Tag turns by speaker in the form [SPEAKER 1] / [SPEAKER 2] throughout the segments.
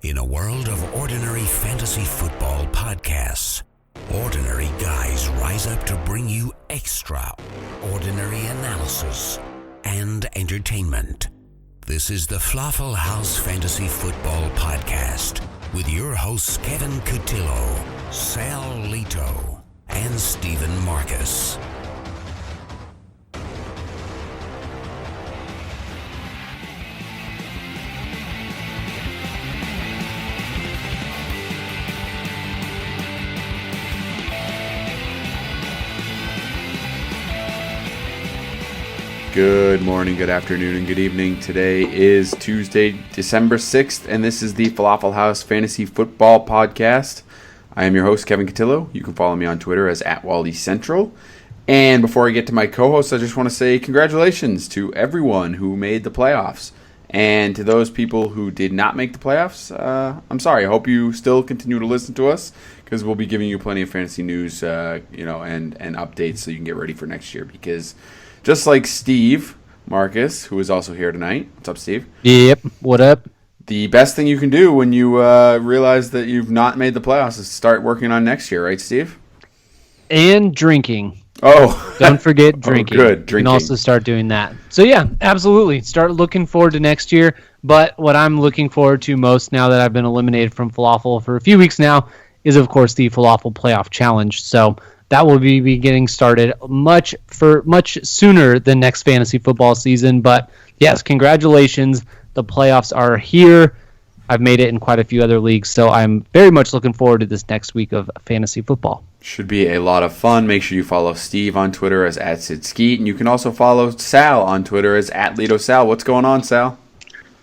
[SPEAKER 1] In a world of ordinary fantasy football podcasts, ordinary guys rise up to bring you extraordinary analysis and entertainment. This is the FLAFFL Fantasy Football Podcast with your hosts Kevin Cotillo, Sal Lito, and Stephen Marcus.
[SPEAKER 2] Good morning, good afternoon, and good evening. Today is Tuesday, December 6th, and this is the Falafel House Fantasy Football Podcast. I am your host, Kevin Cotillo. You can follow me on Twitter as @WallyCentral. And before I get to my co-host, I just want to say congratulations to everyone who made the playoffs. And to those people who did not make the playoffs, I'm sorry. I hope you still continue to listen to us, because we'll be giving you plenty of fantasy news, and updates so you can get ready for next year. Because just like Steve Marcus, who is also here tonight. What's up, Steve?
[SPEAKER 3] Yep. What up?
[SPEAKER 2] The best thing you can do when you realize that you've not made the playoffs is start working on next year, right, Steve?
[SPEAKER 3] And drinking.
[SPEAKER 2] Oh.
[SPEAKER 3] Don't forget drinking.
[SPEAKER 2] Oh, good. Drinking.
[SPEAKER 3] You can also start doing that. So, yeah, absolutely. Start looking forward to next year. But what I'm looking forward to most now that I've been eliminated from Falafel for a few weeks now is, of course, the FLAFFL Playoff Challenge. So that will be getting started much sooner than next fantasy football season. But yes, congratulations. The playoffs are here. I've made it in quite a few other leagues, so I'm very much looking forward to this next week of fantasy football.
[SPEAKER 2] Should be a lot of fun. Make sure you follow Steve on Twitter as @SidSkeet, and you can also follow Sal on Twitter as @LitoSal. What's going on, Sal?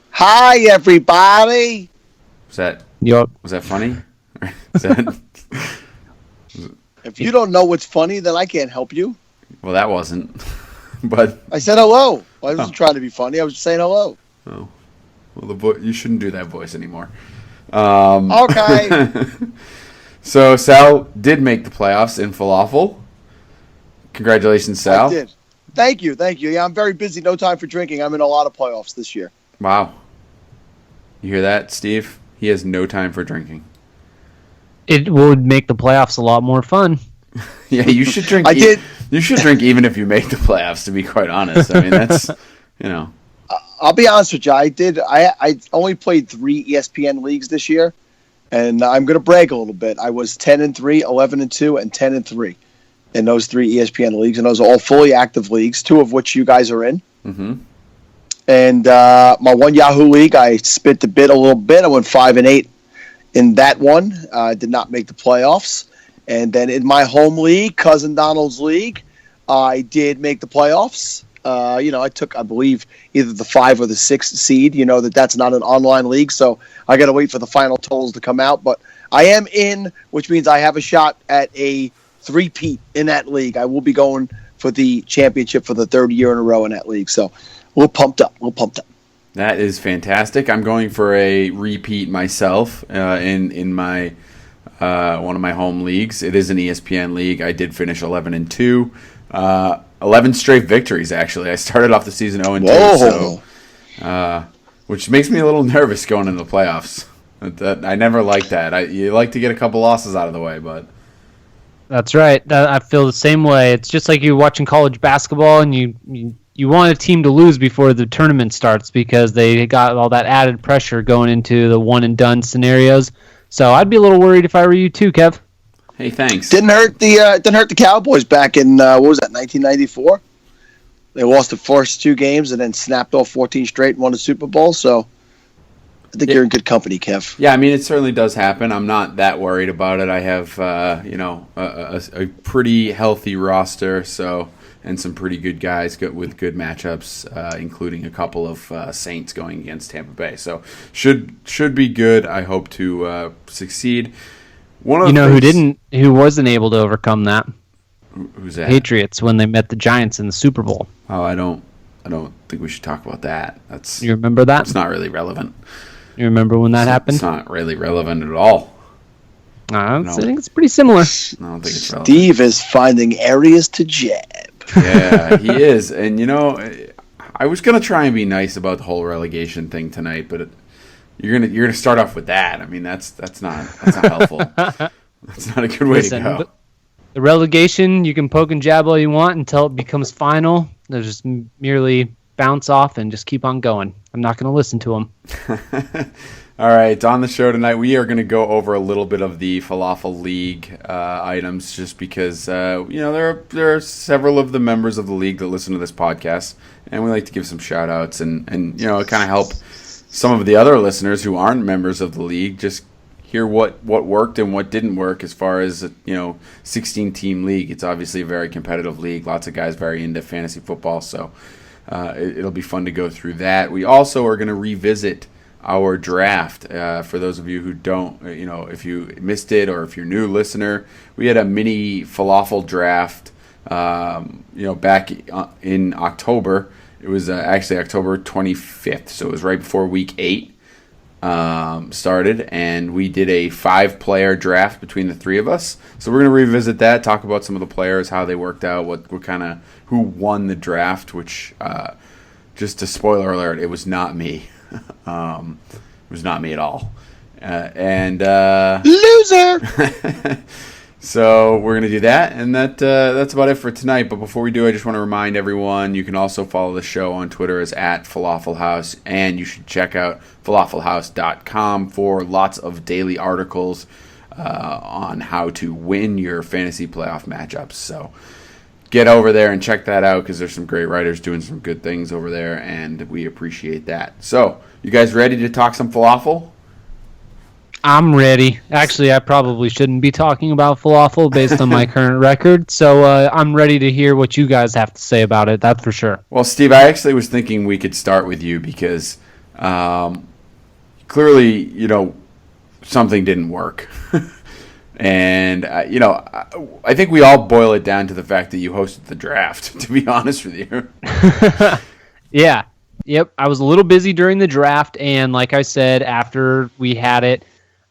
[SPEAKER 4] Hi, everybody.
[SPEAKER 2] Was that funny?
[SPEAKER 4] If you don't know what's funny, then I can't help you.
[SPEAKER 2] Well, that wasn't. But
[SPEAKER 4] I said hello. I wasn't trying to be funny. I was saying hello.
[SPEAKER 2] Oh, well, you shouldn't do that voice anymore.
[SPEAKER 4] Okay.
[SPEAKER 2] So Sal did make the playoffs in Falafel. Congratulations, Sal.
[SPEAKER 4] I did. Thank you. Yeah, I'm very busy. No time for drinking. I'm in a lot of playoffs this year.
[SPEAKER 2] Wow. You hear that, Steve? He has no time for drinking.
[SPEAKER 3] It would make the playoffs a lot more fun.
[SPEAKER 2] Yeah, you should drink. You should drink even if you make the playoffs, to be quite honest. I mean, that's,
[SPEAKER 4] I'll be honest with you. I only played 3 ESPN leagues this year, and I'm going to brag a little bit. I was 10-3, 11-2, and 10-3 in those 3 ESPN leagues, and those are all fully active leagues, 2 of which you guys are in.
[SPEAKER 2] Mm-hmm.
[SPEAKER 4] And my one Yahoo league, I spit the bit a little bit. I went 5-8 in that one. I did not make the playoffs. And then in my home league, Cousin Donald's league, I did make the playoffs. I took, I believe, either the 5 or the 6 seed. You know that's not an online league, so I got to wait for the final totals to come out. But I am in, which means I have a shot at a 3-peat in that league. I will be going for the championship for the 3rd year in a row in that league. So we're pumped up.
[SPEAKER 2] That is fantastic. I'm going for a repeat myself in my one of my home leagues. It is an ESPN league. I did finish 11-2. 11 straight victories, actually. I started off the season 0-2, so, which makes me a little nervous going into the playoffs. I never like that. You like to get a couple losses out of the way, but
[SPEAKER 3] That's right. I feel the same way. It's just like you're watching college basketball, and you want a team to lose before the tournament starts because they got all that added pressure going into the one-and-done scenarios. So I'd be a little worried if I were you too, Kev.
[SPEAKER 2] Hey, thanks.
[SPEAKER 4] Didn't hurt the Cowboys back in 1994. They lost the first 2 games and then snapped off 14 straight and won the Super Bowl. So I think you're in good company, Kev.
[SPEAKER 2] Yeah, I mean, it certainly does happen. I'm not that worried about it. I have a pretty healthy roster, and some pretty good guys with good matchups, including a couple of Saints going against Tampa Bay. So should be good. I hope to succeed. Who
[SPEAKER 3] wasn't able to overcome that?
[SPEAKER 2] Who's that?
[SPEAKER 3] Patriots when they met the Giants in the Super Bowl.
[SPEAKER 2] Oh, I don't think we should talk about that.
[SPEAKER 3] You remember that?
[SPEAKER 2] It's not really relevant.
[SPEAKER 3] You remember when that happened?
[SPEAKER 2] It's not really relevant at all.
[SPEAKER 3] I think it's pretty similar.
[SPEAKER 2] I don't think it's relevant.
[SPEAKER 4] Steve is finding areas to jab.
[SPEAKER 2] Yeah, he is. And, I was going to try and be nice about the whole relegation thing tonight, but you're gonna start off with that. I mean, that's not helpful. That's not a good way to go.
[SPEAKER 3] The relegation, you can poke and jab all you want until it becomes final. They'll just merely bounce off and just keep on going. I'm not going to listen to them.
[SPEAKER 2] All right, on the show tonight, we are going to go over a little bit of the Falafel League items, just because there are several of the members of the league that listen to this podcast, and we like to give some shout outs and kind of help some of the other listeners who aren't members of the league just hear what worked and what didn't work as far as 16-team league. It's obviously a very competitive league. Lots of guys very into fantasy football, so it'll be fun to go through that. We also are going to revisit our draft. For those of you who don't, if you missed it or if you're a new listener, we had a mini falafel draft, back in October. It was actually October 25th, so it was right before week 8 started, and we did a 5-player draft between the 3 of us. So we're going to revisit that, talk about some of the players, how they worked out, who won the draft, which, just a spoiler alert, it was not me. It was not me at all.
[SPEAKER 4] Loser!
[SPEAKER 2] So we're going to do that, and that's about it for tonight. But before we do, I just want to remind everyone, you can also follow the show on Twitter as @FalafelHouse, and you should check out falafelhouse.com for lots of daily articles on how to win your fantasy playoff matchups. So get over there and check that out, because there's some great writers doing some good things over there, and we appreciate that. So, you guys ready to talk some falafel?
[SPEAKER 3] I'm ready. Actually, I probably shouldn't be talking about falafel based on my current record, so I'm ready to hear what you guys have to say about it, that's for sure.
[SPEAKER 2] Well, Steve, I actually was thinking we could start with you because clearly, something didn't work. And, I think we all boil it down to the fact that you hosted the draft, to be honest with you.
[SPEAKER 3] Yeah. Yep. I was a little busy during the draft, and like I said, after we had it,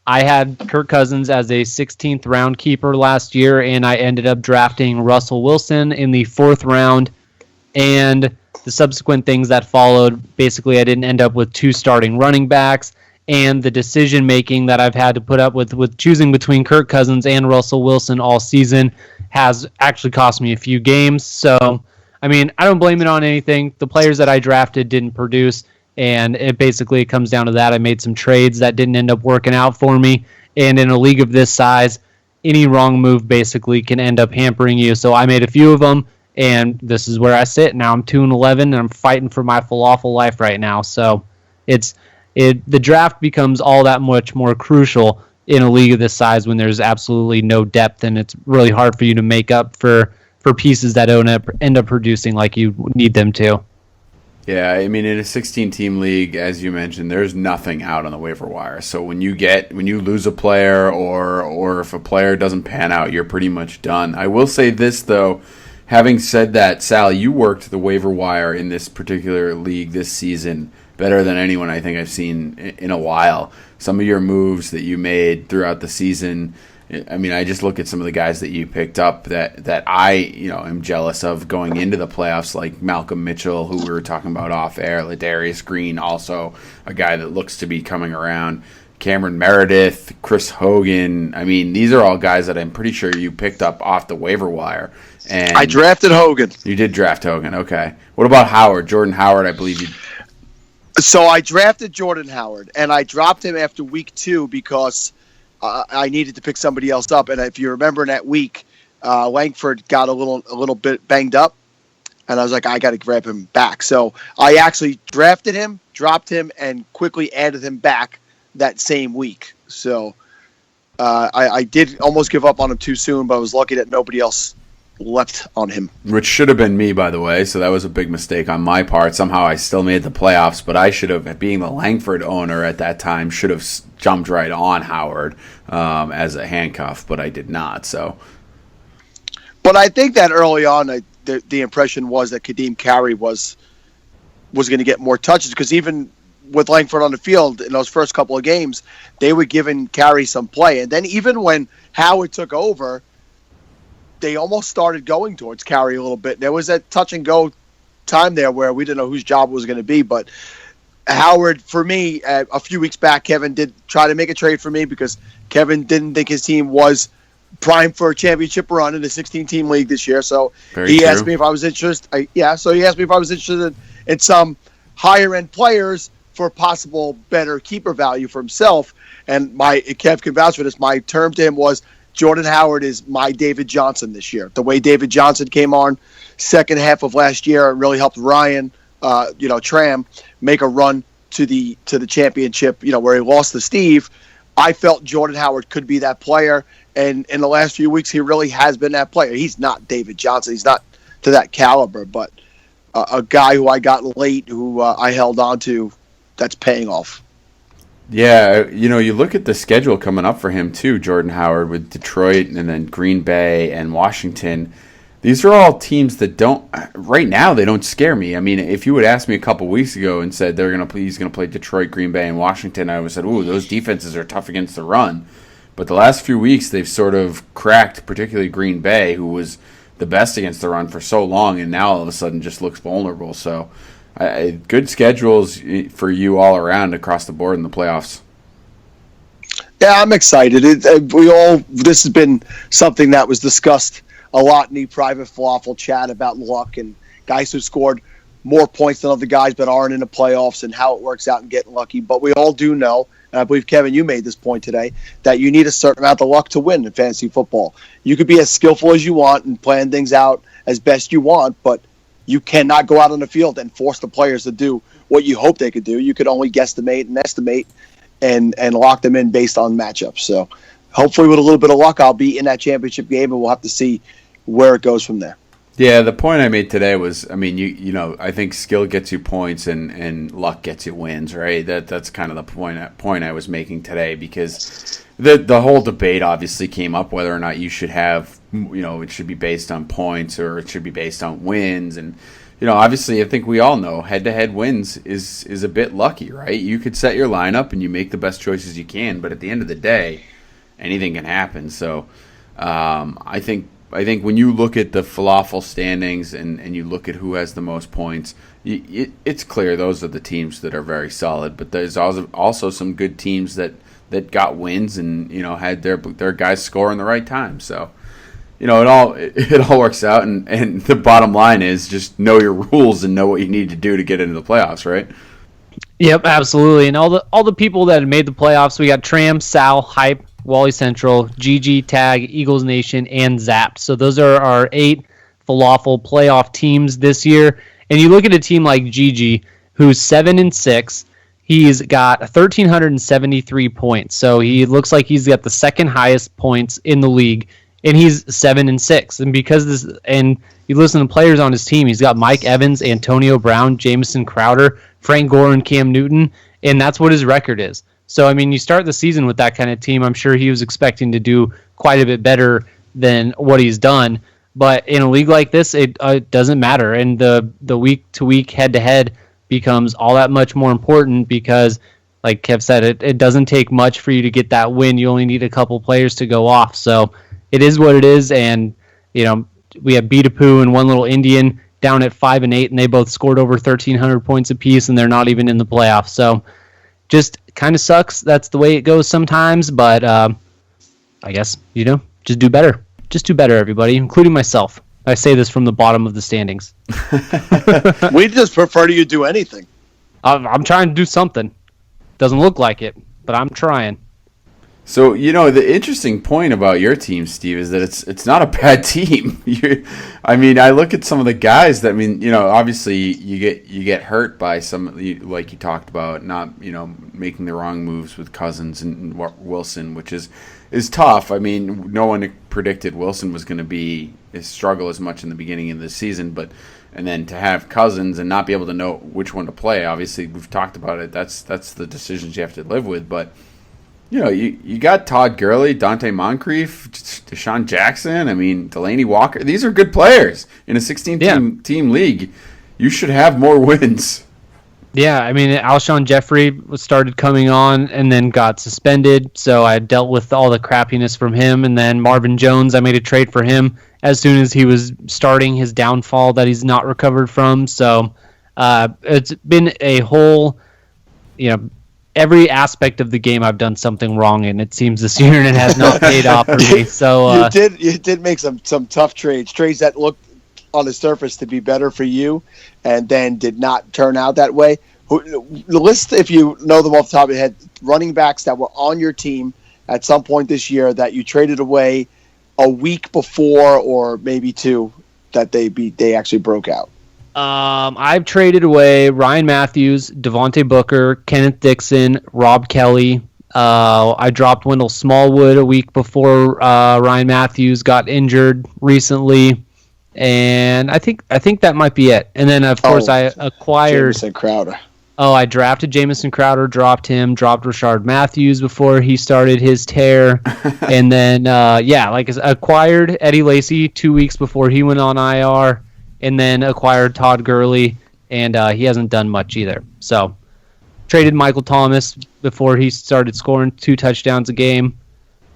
[SPEAKER 3] I had Kirk Cousins as a 16th round keeper last year, and I ended up drafting Russell Wilson in the 4th round. And the subsequent things that followed, basically I didn't end up with 2 starting running backs, and the decision-making that I've had to put up with choosing between Kirk Cousins and Russell Wilson all season has actually cost me a few games. So, I don't blame it on anything. The players that I drafted didn't produce, and it comes down to that. I made some trades that didn't end up working out for me, and in a league of this size, any wrong move basically can end up hampering you. So I made a few of them, and this is where I sit. Now I'm 2-11, and I'm fighting for my falafel life right now. So the draft becomes all that much more crucial in a league of this size when there's absolutely no depth, and it's really hard for you to make up for pieces that don't end up producing like you need them to.
[SPEAKER 2] Yeah, in a 16-team league, as you mentioned, there's nothing out on the waiver wire. So when you lose a player or if a player doesn't pan out, you're pretty much done. I will say this, though. Having said that, Sal, you worked the waiver wire in this particular league this season better than anyone I think I've seen in a while. Some of your moves that you made throughout the season, I just look at some of the guys that you picked up that I am jealous of going into the playoffs, like Malcolm Mitchell, who we were talking about off air, Ladarius Green, also a guy that looks to be coming around, Cameron Meredith, Chris Hogan. These are all guys that I'm pretty sure you picked up off the waiver wire. And
[SPEAKER 4] I drafted Hogan.
[SPEAKER 2] You did draft Hogan, okay. What about Howard? Jordan Howard, I believe you.
[SPEAKER 4] So I drafted Jordan Howard, and I dropped him after week 2 because I needed to pick somebody else up. And if you remember in that week, Langford got a little bit banged up, and I was like, I got to grab him back. So I actually drafted him, dropped him, and quickly added him back that same week. So I did almost give up on him too soon, but I was lucky that nobody else left on him.
[SPEAKER 2] Which should have been me, by the way, so that was a big mistake on my part. Somehow I still made the playoffs, but I should have, being the Langford owner at that time, should have jumped right on Howard as a handcuff, but I did not.
[SPEAKER 4] But I think that early on, the impression was that Kadeem Carey was going to get more touches, because even with Langford on the field in those first couple of games, they were giving Carey some play. And then even when Howard took over, they almost started going towards Carey a little bit. There was that touch and go time there where we didn't know whose job it was going to be, but Howard, for me, a few weeks back, Kevin did try to make a trade for me because Kevin didn't think his team was primed for a championship run in the 16-team league this year. So he asked me if I was interested. So he asked me if I was interested in some higher-end players for possible better keeper value for himself. And Kev can vouch for this. My term to him was, Jordan Howard is my David Johnson this year. The way David Johnson came on second half of last year and really helped Ryan, Tram, make a run to the championship, where he lost to Steve. I felt Jordan Howard could be that player. And in the last few weeks, he really has been that player. He's not David Johnson. He's not to that caliber, but a guy who I got late, who I held on to, that's paying off.
[SPEAKER 2] Yeah, you look at the schedule coming up for him too, Jordan Howard, with Detroit and then Green Bay and Washington. These are all teams that right now, they don't scare me. I mean, if you would ask me a couple weeks ago and said he's going to play Detroit, Green Bay, and Washington, I would have said, ooh, those defenses are tough against the run. But the last few weeks, they've sort of cracked, particularly Green Bay, who was the best against the run for so long, and now all of a sudden just looks vulnerable. So good schedules for you all around across the board in the playoffs.
[SPEAKER 4] Yeah, I'm excited. This has been something that was discussed a lot in the private falafel chat about luck and guys who scored more points than other guys but aren't in the playoffs and how it works out and getting lucky. But we all do know, and I believe, Kevin, you made this point today, that you need a certain amount of luck to win in fantasy football. You could be as skillful as you want and plan things out as best you want, but you cannot go out on the field and force the players to do what you hope they could do. You could only guesstimate and estimate and lock them in based on matchups. So hopefully with a little bit of luck, I'll be in that championship game, and we'll have to see where it goes from there.
[SPEAKER 2] Yeah, the point I made today was, I mean, I think skill gets you points and luck gets you wins, right? That's kind of the point I was making today, because the whole debate obviously came up whether or not you should have, it should be based on points or it should be based on wins. And, obviously I think we all know head-to-head wins is a bit lucky, right? You could set your lineup and you make the best choices you can, but at the end of the day, anything can happen. So I think when you look at the falafel standings and you look at who has the most points, it's clear those are the teams that are very solid. But there's also some good teams that got wins and had their guys score in the right time. So it all works out. And the bottom line is just know your rules and know what you need to do to get into the playoffs, right?
[SPEAKER 3] Yep, absolutely. And all the people that have made the playoffs, we got Tram, Sal, Hype, Wally Central, GG, Tag, Eagles Nation, and Zapped. So those are our 8 falafel playoff teams this year. And you look at a team like GG, who's 7-6. He's got 1,373 points. So he looks like he's got the second highest points in the league, and he's 7-6. And you listen to players on his team, he's got Mike Evans, Antonio Brown, Jamison Crowder, Frank Gore, and Cam Newton, and that's what his record is. So, I mean, you start the season with that kind of team. I'm sure he was expecting to do quite a bit better than what he's done. But in a league like this, it doesn't matter. And the week-to-week, head-to-head becomes all that much more important because, like Kev said, it doesn't take much for you to get that win. You only need a couple players to go off. So it is what it is. And, we have Beatapoo and one little Indian down at 5-8, and they both scored over 1,300 points apiece, and they're not even in the playoffs. So just kind of sucks. That's the way it goes sometimes, but I guess, just do better. Just do better, everybody, including myself. I say this from the bottom of the standings.
[SPEAKER 4] We just prefer you do anything.
[SPEAKER 3] I'm trying to do something. Doesn't look like it, but I'm trying.
[SPEAKER 2] So, the interesting point about your team, Steve, is that it's not a bad team. I look at some of the guys that, obviously you get hurt by some, like you talked about, not, making the wrong moves with Cousins and Wilson, which is tough. No one predicted Wilson was going to struggle as much in the beginning of the season, and then to have Cousins and not be able to know which one to play, obviously we've talked about it. That's the decisions you have to live with, but you got Todd Gurley, Dante Moncrief, Deshaun Jackson, Delaney Walker. These are good players in a 16-team league. You should have more wins.
[SPEAKER 3] Yeah, Alshon Jeffrey started coming on and then got suspended, so I dealt with all the crappiness from him. And then Marvin Jones, I made a trade for him as soon as he was starting his downfall that he's not recovered from. So it's been a whole every aspect of the game I've done something wrong in, it seems, this year, and it has not paid off for me. So
[SPEAKER 4] you did make some tough trades that looked on the surface to be better for you, and then did not turn out that way. The list, if you know them off the top of your head, running backs that were on your team at some point this year that you traded away a week before, or maybe two, that they actually broke out.
[SPEAKER 3] I've traded away Ryan Matthews, Devontae Booker, Kenneth Dixon, Rob Kelly. I dropped Wendell Smallwood a week before Ryan Matthews got injured recently, and I think that might be it. And then of course I acquired
[SPEAKER 4] Jamison Crowder.
[SPEAKER 3] Oh, I drafted Jamison Crowder, dropped Rashard Matthews before he started his tear, and then acquired Eddie Lacy 2 weeks before he went on IR. And then acquired Todd Gurley, and he hasn't done much either. So, traded Michael Thomas before he started scoring 2 touchdowns a game.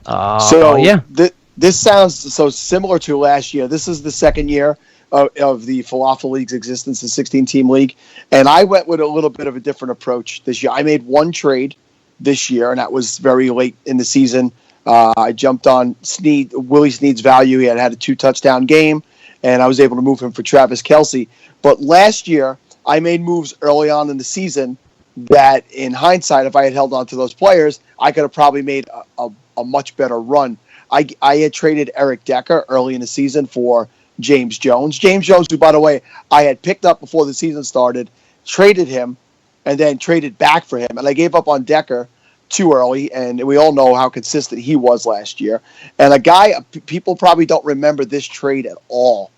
[SPEAKER 4] This sounds so similar to last year. This is the second year of the Falafel League's existence, the 16-team league, and I went with a little bit of a different approach this year. I made one trade this year, and that was very late in the season. I jumped on Willie Snead's value. He had a 2-touchdown game, and I was able to move him for Travis Kelce. But last year, I made moves early on in the season that, in hindsight, if I had held on to those players, I could have probably made a much better run. I had traded Eric Decker early in the season for James Jones. James Jones, who, by the way, I had picked up before the season started, traded him, and then traded back for him. And I gave up on Decker too early, and we all know how consistent he was last year. And a guy, people probably don't remember this trade at all,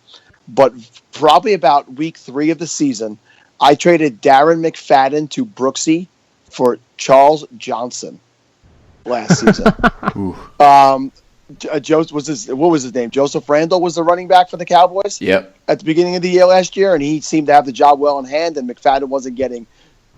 [SPEAKER 4] but probably about week 3 of the season, I traded Darren McFadden to Brooksy for Charles Johnson last season. What was his name? Joseph Randall was the running back for the Cowboys.
[SPEAKER 2] Yep.
[SPEAKER 4] At the beginning of the year last year, and he seemed to have the job well in hand, and McFadden wasn't getting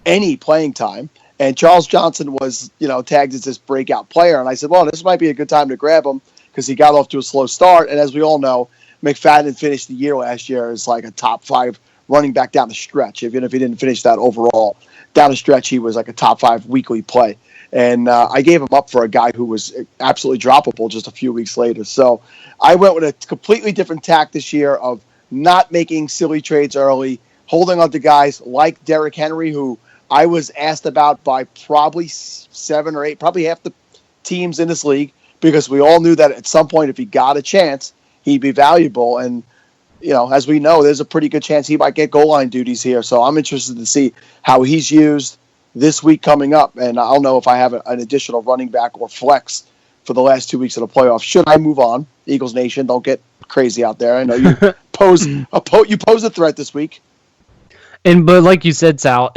[SPEAKER 4] any playing time. And Charles Johnson was, tagged as this breakout player. And I said, well, this might be a good time to grab him because he got off to a slow start. And as we all know, McFadden finished the year last year as like a top 5 running back down the stretch. Even if he didn't finish that overall, down the stretch, he was like a top 5 weekly play. And I gave him up for a guy who was absolutely droppable just a few weeks later. So I went with a completely different tack this year of not making silly trades early, holding on to guys like Derrick Henry, who I was asked about by probably 7 or 8, probably half the teams in this league, because we all knew that at some point, if he got a chance, he'd be valuable. And, as we know, there's a pretty good chance he might get goal line duties here. So I'm interested to see how he's used this week coming up. And I'll know if I have an additional running back or flex for the last 2 weeks of the playoffs. Should I move on? Eagles Nation, don't get crazy out there. I know you pose a threat this week.
[SPEAKER 3] But like you said, Sal,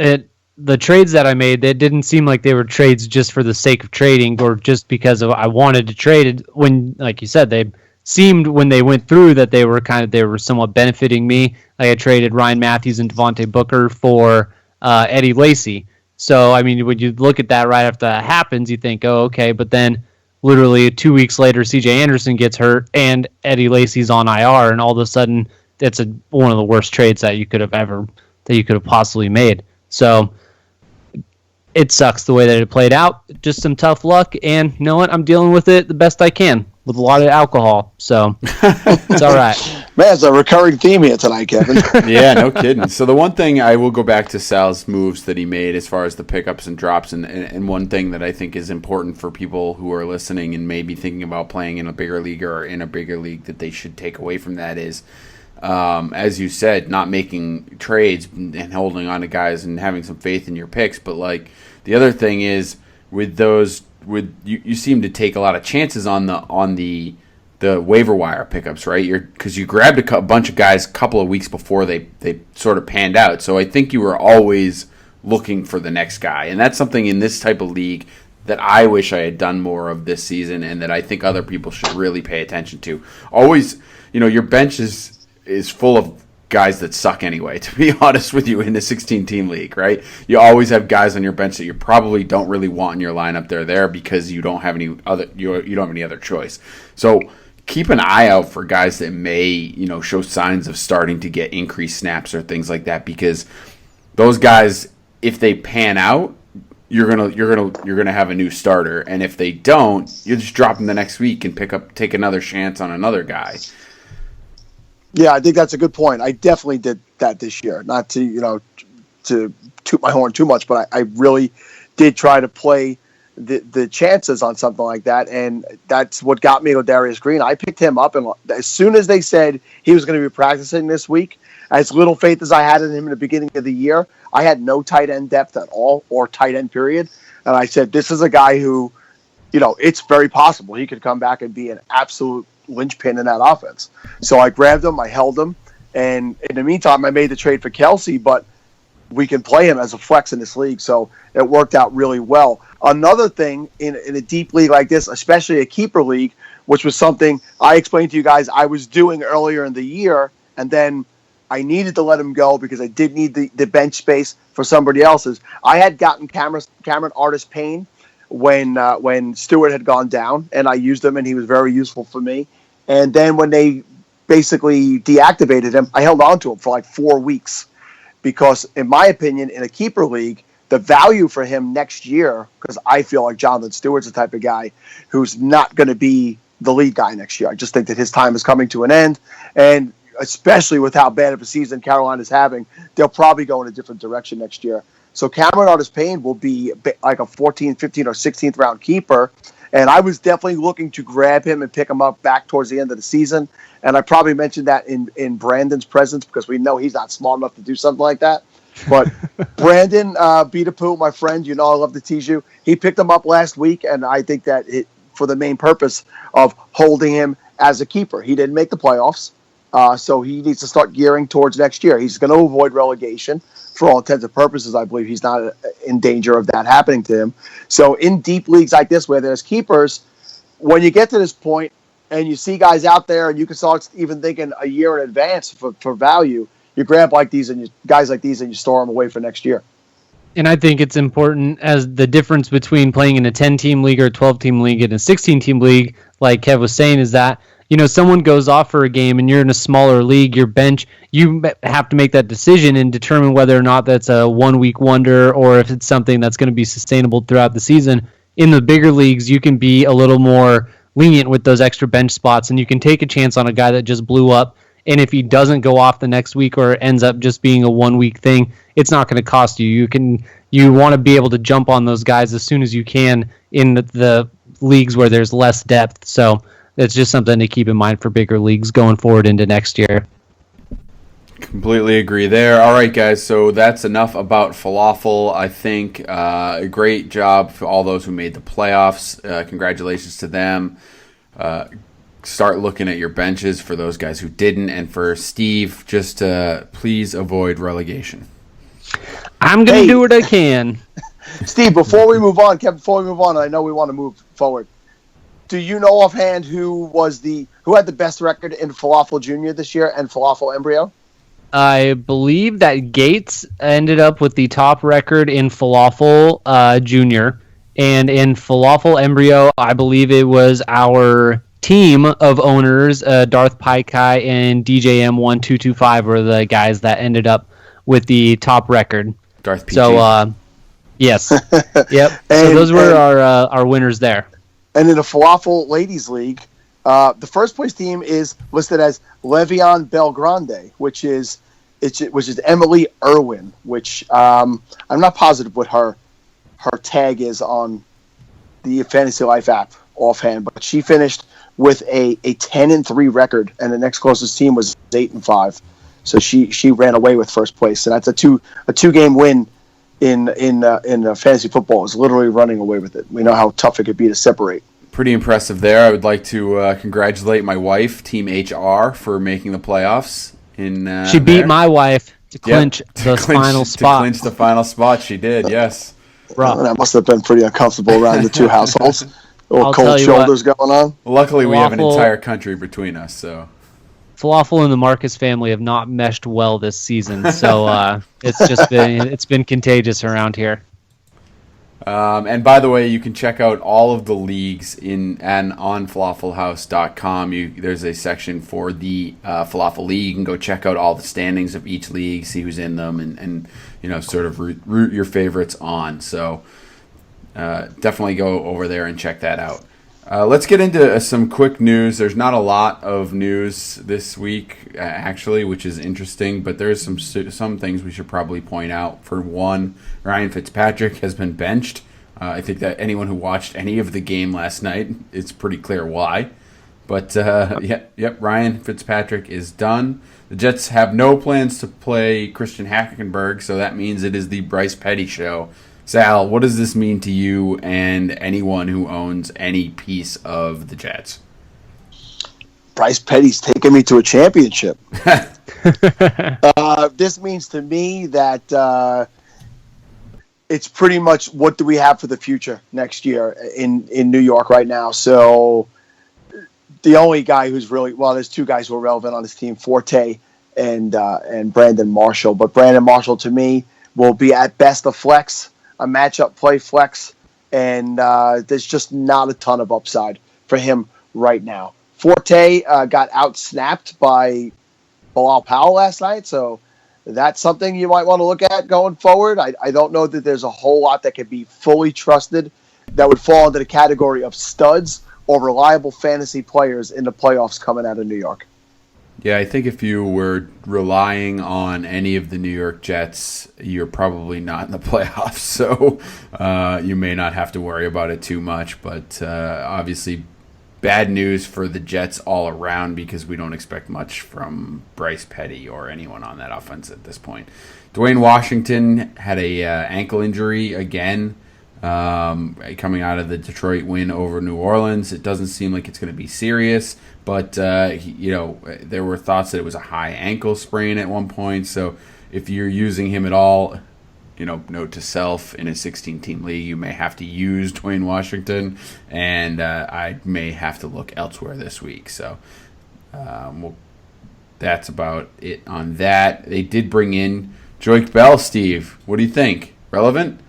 [SPEAKER 3] the trades that I made, they didn't seem like they were trades just for the sake of trading or just because I wanted to trade it. When, like you said, they seemed when they went through that they were somewhat benefiting me. Like I traded Ryan Matthews and Devontae Booker for Eddie Lacy. So, I mean, when you look at that right after that happens, you think, oh, okay. But then literally 2 weeks later, C.J. Anderson gets hurt and Eddie Lacy's on IR. And all of a sudden, it's one of the worst trades that you could have possibly made. So it sucks the way that it played out. Just some tough luck. And you know what? I'm dealing with it the best I can with a lot of alcohol. So it's all right.
[SPEAKER 4] Man, it's a recurring theme here tonight, Kevin.
[SPEAKER 2] Yeah, no kidding. So the one thing, I will go back to Sal's moves that he made as far as the pickups and drops, and one thing that I think is important for people who are listening and maybe thinking about playing in a bigger league or in a bigger league that they should take away from that is, as you said, not making trades and holding on to guys and having some faith in your picks. But like the other thing is with those, you seem to take a lot of chances on the waiver wire pickups, right? Because you grabbed a bunch of guys a couple of weeks before they sort of panned out. So I think you were always looking for the next guy, and that's something in this type of league that I wish I had done more of this season, and that I think other people should really pay attention to. Always, your bench is full of guys that suck anyway, to be honest with you, in the 16-team league, right? You always have guys on your bench that you probably don't really want in your lineup. They're there because you don't have any other choice. So keep an eye out for guys that may, show signs of starting to get increased snaps or things like that, because those guys, if they pan out, you're gonna have a new starter, and if they don't, you just drop them the next week and take another chance on another guy.
[SPEAKER 4] Yeah, I think that's a good point. I definitely did that this year. Not to to toot my horn too much, but I really did try to play the chances on something like that, and that's what got me with Darius Green. I picked him up, and as soon as they said he was going to be practicing this week, as little faith as I had in him in the beginning of the year, I had no tight end depth at all, or tight end period, and I said, this is a guy who, it's very possible he could come back and be an absolute linchpin in that offense. So I grabbed him, I held him, and in the meantime, I made the trade for Kelsey, but we can play him as a flex in this league, so it worked out really well. Another thing in a deep league like this, especially a keeper league, which was something I explained to you guys I was doing earlier in the year, and then I needed to let him go because I did need the bench space for somebody else's. I had gotten Cameron Artis-Payne when Stewart had gone down, and I used him, and he was very useful for me. And then when they basically deactivated him, I held on to him for like 4 weeks. Because, in my opinion, in a keeper league, the value for him next year, because I feel like Jonathan Stewart's the type of guy who's not going to be the lead guy next year. I just think that his time is coming to an end. And especially with how bad of a season Carolina's having, they'll probably go in a different direction next year. So Cameron Artis-Payne will be like a 14th, 15th, or 16th round keeper. And I was definitely looking to grab him and pick him up back towards the end of the season. And I probably mentioned that in Brandon's presence because we know he's not smart enough to do something like that. But Brandon Beatapoo, my friend, I love to tease you. He picked him up last week, and I think that for the main purpose of holding him as a keeper. He didn't make the playoffs, so he needs to start gearing towards next year. He's going to avoid relegation. For all intents and purposes, I believe he's not in danger of that happening to him. So in deep leagues like this where there's keepers, when you get to this point and you see guys out there and you can start even thinking a year in advance for value, you grab guys like these and you store them away for next year.
[SPEAKER 3] And I think it's important as the difference between playing in a 10-team league or a 12-team league and a 16-team league, like Kev was saying, is that someone goes off for a game and you're in a smaller league, your bench, you have to make that decision and determine whether or not that's a one-week wonder or if it's something that's going to be sustainable throughout the season. In the bigger leagues, you can be a little more lenient with those extra bench spots, and you can take a chance on a guy that just blew up. And if he doesn't go off the next week or ends up just being a one-week thing, it's not going to cost you. You want to be able to jump on those guys as soon as you can in the leagues where there's less depth. So it's just something to keep in mind for bigger leagues going forward into next year.
[SPEAKER 2] Completely agree there. All right, guys, so that's enough about Falafel. I think a great job for all those who made the playoffs. Congratulations to them. Start looking at your benches for those guys who didn't. And for Steve, just please avoid relegation.
[SPEAKER 3] I'm going to do what I can.
[SPEAKER 4] Steve, before we move on, I know we want to move forward. Do you know offhand who had the best record in Falafel Junior this year and Falafel Embryo?
[SPEAKER 3] I believe that Gates ended up with the top record in Falafel Junior, and in Falafel Embryo, I believe it was our team of owners, Darth Paikai and DJM1225 were the guys that ended up with the top record.
[SPEAKER 2] Darth PG.
[SPEAKER 3] So, yes. Yep. So those were our winners there.
[SPEAKER 4] And in the Falafel Ladies League, the first place team is listed as Le'Veon Belgrande, which is Emily Irwin, which I'm not positive what her tag is on the Fantasy Life app offhand, but she finished with a 10-3 record, and the next closest team was 8-5. So she ran away with first place, and that's a two game win in fantasy football is literally running away with it. We know how tough it could be to separate.
[SPEAKER 2] Pretty impressive there. I would like to congratulate my wife, Team HR, for making the playoffs. She beat
[SPEAKER 3] my wife to clinch final spot.
[SPEAKER 2] To clinch the final spot, she did, yes.
[SPEAKER 4] Well, that must have been pretty uncomfortable around the two households. Little cold shoulders going on.
[SPEAKER 2] Luckily, we have an entire country between us, so.
[SPEAKER 3] Falafel and the Marcus family have not meshed well this season, so it's been contagious around here.
[SPEAKER 2] And by the way, you can check out all of the leagues on falafelhouse.com. There's a section for the Falafel League. You can go check out all the standings of each league, see who's in them, and sort of root your favorites on. So definitely go over there and check that out. Let's get into some quick news. There's not a lot of news this week, actually, which is interesting, but there's some things we should probably point out. For one, Ryan Fitzpatrick has been benched. I think that anyone who watched any of the game last night, it's pretty clear why. But, Ryan Fitzpatrick is done. The Jets have no plans to play Christian Hackenberg, so that means it is the Bryce Petty show. Sal, what does this mean to you and anyone who owns any piece of the Jets?
[SPEAKER 4] Bryce Petty's taking me to a championship. This means to me that it's pretty much what do we have for the future next year in New York right now. So the only guy who's really, well, there's two guys who are relevant on this team, Forte and Brandon Marshall. But Brandon Marshall, to me, will be at best a flex, a matchup play flex, and there's just not a ton of upside for him right now. Forte got out-snapped by Bilal Powell last night, so that's something you might want to look at going forward. I don't know that there's a whole lot that could be fully trusted that would fall into the category of studs or reliable fantasy players in the playoffs coming out of New York.
[SPEAKER 2] Yeah, I think if you were relying on any of the New York Jets, you're probably not in the playoffs, so you may not have to worry about it too much. But obviously, bad news for the Jets all around because we don't expect much from Bryce Petty or anyone on that offense at this point. Dwayne Washington had a ankle injury again. Coming out of the Detroit win over New Orleans, it doesn't seem like it's going to be serious, but there were thoughts that it was a high ankle sprain at one point. So if you're using him at all, note to self, in a 16-team league, you may have to use Dwayne Washington, and I may have to look elsewhere this week. So that's about it on that. They did bring in Joik Bell. Steve, what do you think? Relevant?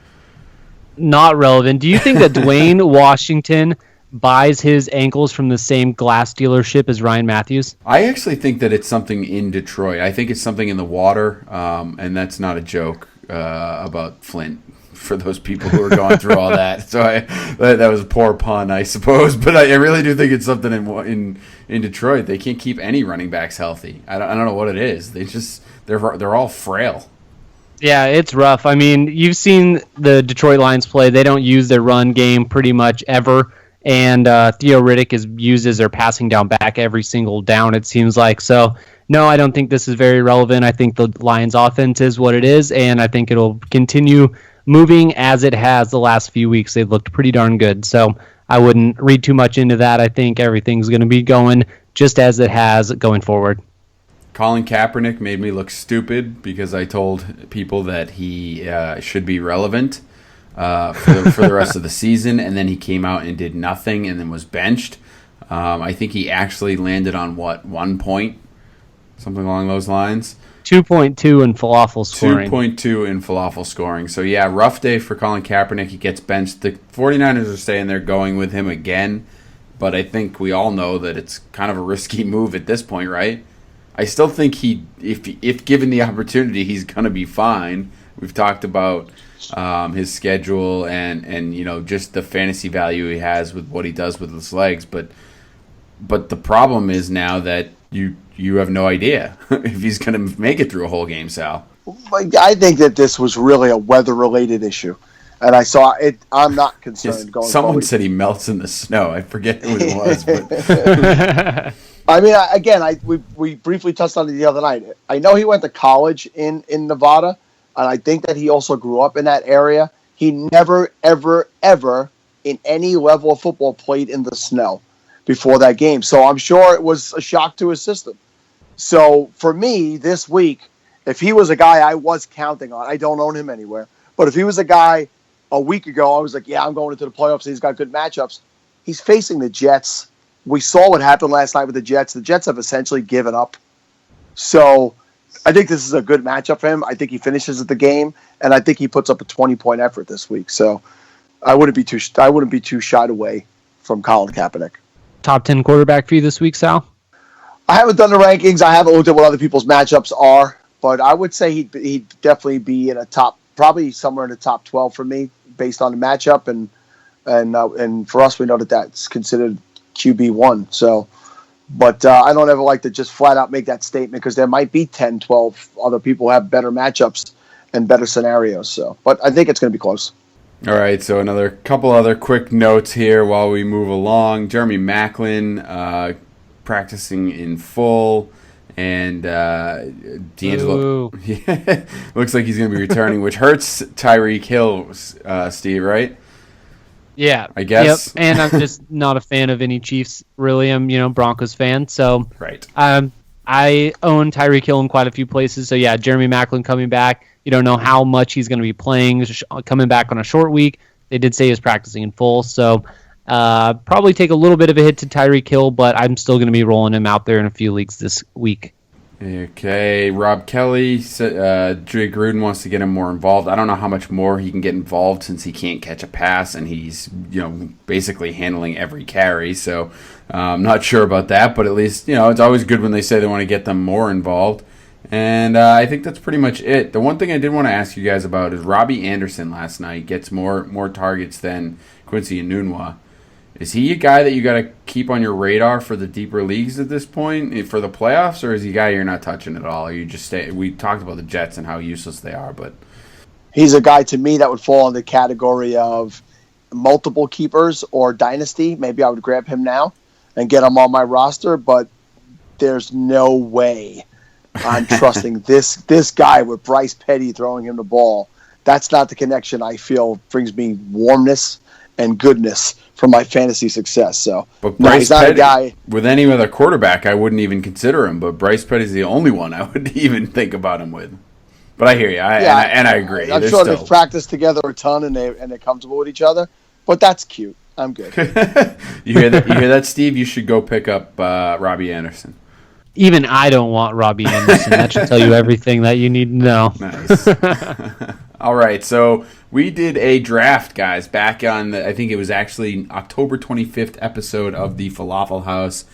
[SPEAKER 3] Not relevant. Do you think that Dwayne Washington buys his ankles from the same glass dealership as Ryan Matthews?
[SPEAKER 2] I actually think that it's something in Detroit. I think it's something in the water, and that's not a joke about Flint for those people who are going through all that. So that was a poor pun, I suppose, but I really do think it's something in Detroit. They can't keep any running backs healthy. I don't know what it is. They're all frail.
[SPEAKER 3] Yeah, it's rough. I mean, you've seen the Detroit Lions play. They don't use their run game pretty much ever. And Theo Riddick is used as their passing down back every single down, it seems like. So, no, I don't think this is very relevant. I think the Lions offense is what it is, and I think it'll continue moving as it has the last few weeks. They've looked pretty darn good. So I wouldn't read too much into that. I think everything's going to be going just as it has going forward.
[SPEAKER 2] Colin Kaepernick made me look stupid because I told people that he should be relevant for the rest of the season, and then he came out and did nothing and then was benched. I think he actually landed on, 1 point? Something along those lines.
[SPEAKER 3] 2.2 in falafel scoring.
[SPEAKER 2] 2.2 in falafel scoring. So, yeah, rough day for Colin Kaepernick. He gets benched. The 49ers are saying they're going with him again, but I think we all know that it's kind of a risky move at this point, right? I still think if given the opportunity, he's going to be fine. We've talked about his schedule and just the fantasy value he has with what he does with his legs. But the problem is now that you have no idea if he's going to make it through a whole game, Sal.
[SPEAKER 4] I think that this was really a weather-related issue. And I saw it. I'm not concerned going
[SPEAKER 2] Someone
[SPEAKER 4] forward.
[SPEAKER 2] said he melts in the snow. I forget who it was. But
[SPEAKER 4] I mean, we briefly touched on it the other night. I know he went to college in Nevada, and I think that he also grew up in that area. He never, ever, ever in any level of football played in the snow before that game. So I'm sure it was a shock to his system. So for me, this week, if he was a guy I was counting on, I don't own him anywhere, but if he was a guy a week ago, I was like, yeah, I'm going into the playoffs. He's got good matchups. He's facing the Jets. We saw what happened last night with the Jets. The Jets have essentially given up. So I think this is a good matchup for him. I think he finishes the game, and I think he puts up a 20-point effort this week. So I wouldn't be too shied away from Colin Kaepernick.
[SPEAKER 3] Top 10 quarterback for you this week, Sal?
[SPEAKER 4] I haven't done the rankings. I haven't looked at what other people's matchups are, but I would say he'd definitely be in a top, probably somewhere in the top 12 for me based on the matchup, and for us, we know that that's considered QB1. So, but I don't ever like to just flat out make that statement because there might be 10, 12 other people who have better matchups and better scenarios. So, but I think it's going to be close.
[SPEAKER 2] All right, so another couple other quick notes here while we move along. Jeremy Maclin practicing in full, and D'Angelo looks like he's going to be returning, which hurts Tyreek Hill, Steve, right?
[SPEAKER 3] Yeah,
[SPEAKER 2] I guess.
[SPEAKER 3] Yep. And I'm just not a fan of any Chiefs. Really, I'm Broncos fan. So
[SPEAKER 2] right.
[SPEAKER 3] I own Tyreek Hill in quite a few places. So yeah, Jeremy Maclin coming back. You don't know how much he's going to be playing. Coming back on a short week. They did say he was practicing in full. So probably take a little bit of a hit to Tyreek Hill, but I'm still going to be rolling him out there in a few leagues this week.
[SPEAKER 2] Okay, Rob Kelly, Jay Gruden wants to get him more involved. I don't know how much more he can get involved since he can't catch a pass and he's basically handling every carry. So I'm not sure about that, but at least it's always good when they say they want to get them more involved. And I think that's pretty much it. The one thing I did want to ask you guys about is Robbie Anderson last night gets more targets than Quincy Enunwa. Is he a guy that you got to keep on your radar for the deeper leagues at this point for the playoffs, or is he a guy you're not touching at all? Or you just we talked about the Jets and how useless they are, but
[SPEAKER 4] he's a guy to me that would fall in the category of multiple keepers or dynasty. Maybe I would grab him now and get him on my roster, but there's no way I'm trusting this guy with Bryce Petty throwing him the ball. That's not the connection I feel brings me warmness and goodness for my fantasy success. So,
[SPEAKER 2] but Bryce
[SPEAKER 4] he's not
[SPEAKER 2] Petty,
[SPEAKER 4] a guy.
[SPEAKER 2] With any other quarterback, I wouldn't even consider him. But Bryce Petty's the only one I would even think about him with. But I hear you, and I agree.
[SPEAKER 4] I'm sure they've practiced together a ton and they're comfortable with each other. But that's cute. I'm good.
[SPEAKER 2] You hear that, Steve? You should go pick up Robbie Anderson.
[SPEAKER 3] Even I don't want Robbie Anderson. That should tell you everything that you need to know.
[SPEAKER 2] Nice. All right, so we did a draft, guys, back on I think it was actually October 25th episode of the Falafel House.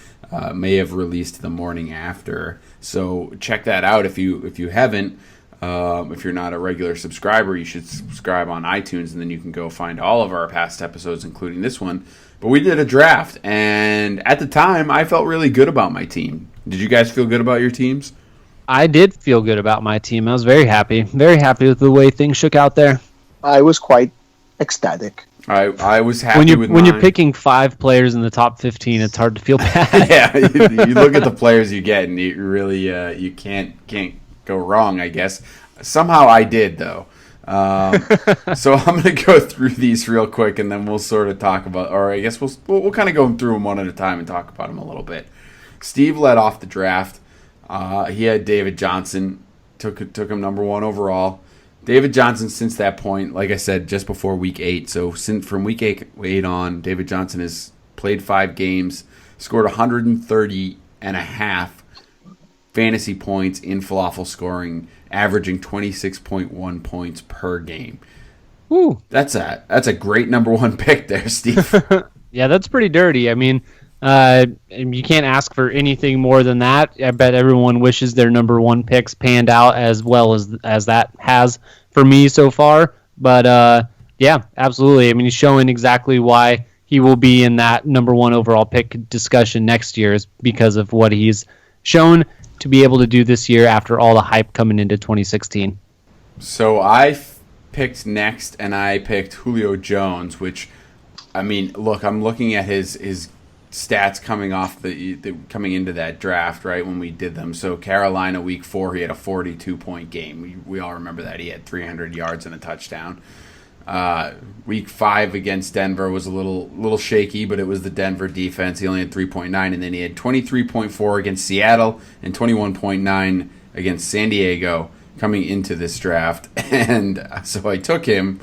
[SPEAKER 2] May have released the morning after. So check that out if you haven't. If you're not a regular subscriber, you should subscribe on iTunes, and then you can go find all of our past episodes, including this one. But we did a draft, and at the time, I felt really good about my team. Did you guys feel good about your teams?
[SPEAKER 3] I did feel good about my team. I was very happy with the way things shook out there.
[SPEAKER 4] I was quite ecstatic.
[SPEAKER 2] I was happy with mine.
[SPEAKER 3] When you're picking 5 players in the top 15, it's hard to feel bad.
[SPEAKER 2] Yeah, you look at the players you get, and you really you can't go wrong, I guess. Somehow I did, though. So I'm going to go through these real quick, and then we'll sort of talk about, or I guess we'll kind of go through them one at a time and talk about them a little bit. Steve led off the draft. He had David Johnson, took him number 1 overall. David Johnson, since that point, like I said, just before week 8. So from week 8 on, David Johnson has played 5 games, scored 130 and a half fantasy points in falafel scoring, averaging 26.1 points per game.
[SPEAKER 3] Ooh.
[SPEAKER 2] That's a great number 1 pick there, Steve.
[SPEAKER 3] Yeah, that's pretty dirty. I mean, you can't ask for anything more than that. I bet everyone wishes their number 1 picks panned out as well as that has for me so far. But yeah, absolutely. I mean, he's showing exactly why he will be in that number 1 overall pick discussion next year, is because of what he's shown to be able to do this year after all the hype coming into 2016.
[SPEAKER 2] So I picked next, and I picked Julio Jones, which, I mean, look, I'm looking at his stats coming off coming into that draft, right, when we did them. So Carolina week 4, he had a 42-point game. We all remember that. He had 300 yards and a touchdown. Week 5 against Denver was a little shaky, but it was the Denver defense. He only had 3.9, and then he had 23.4 against Seattle and 21.9 against San Diego coming into this draft. And so I took him.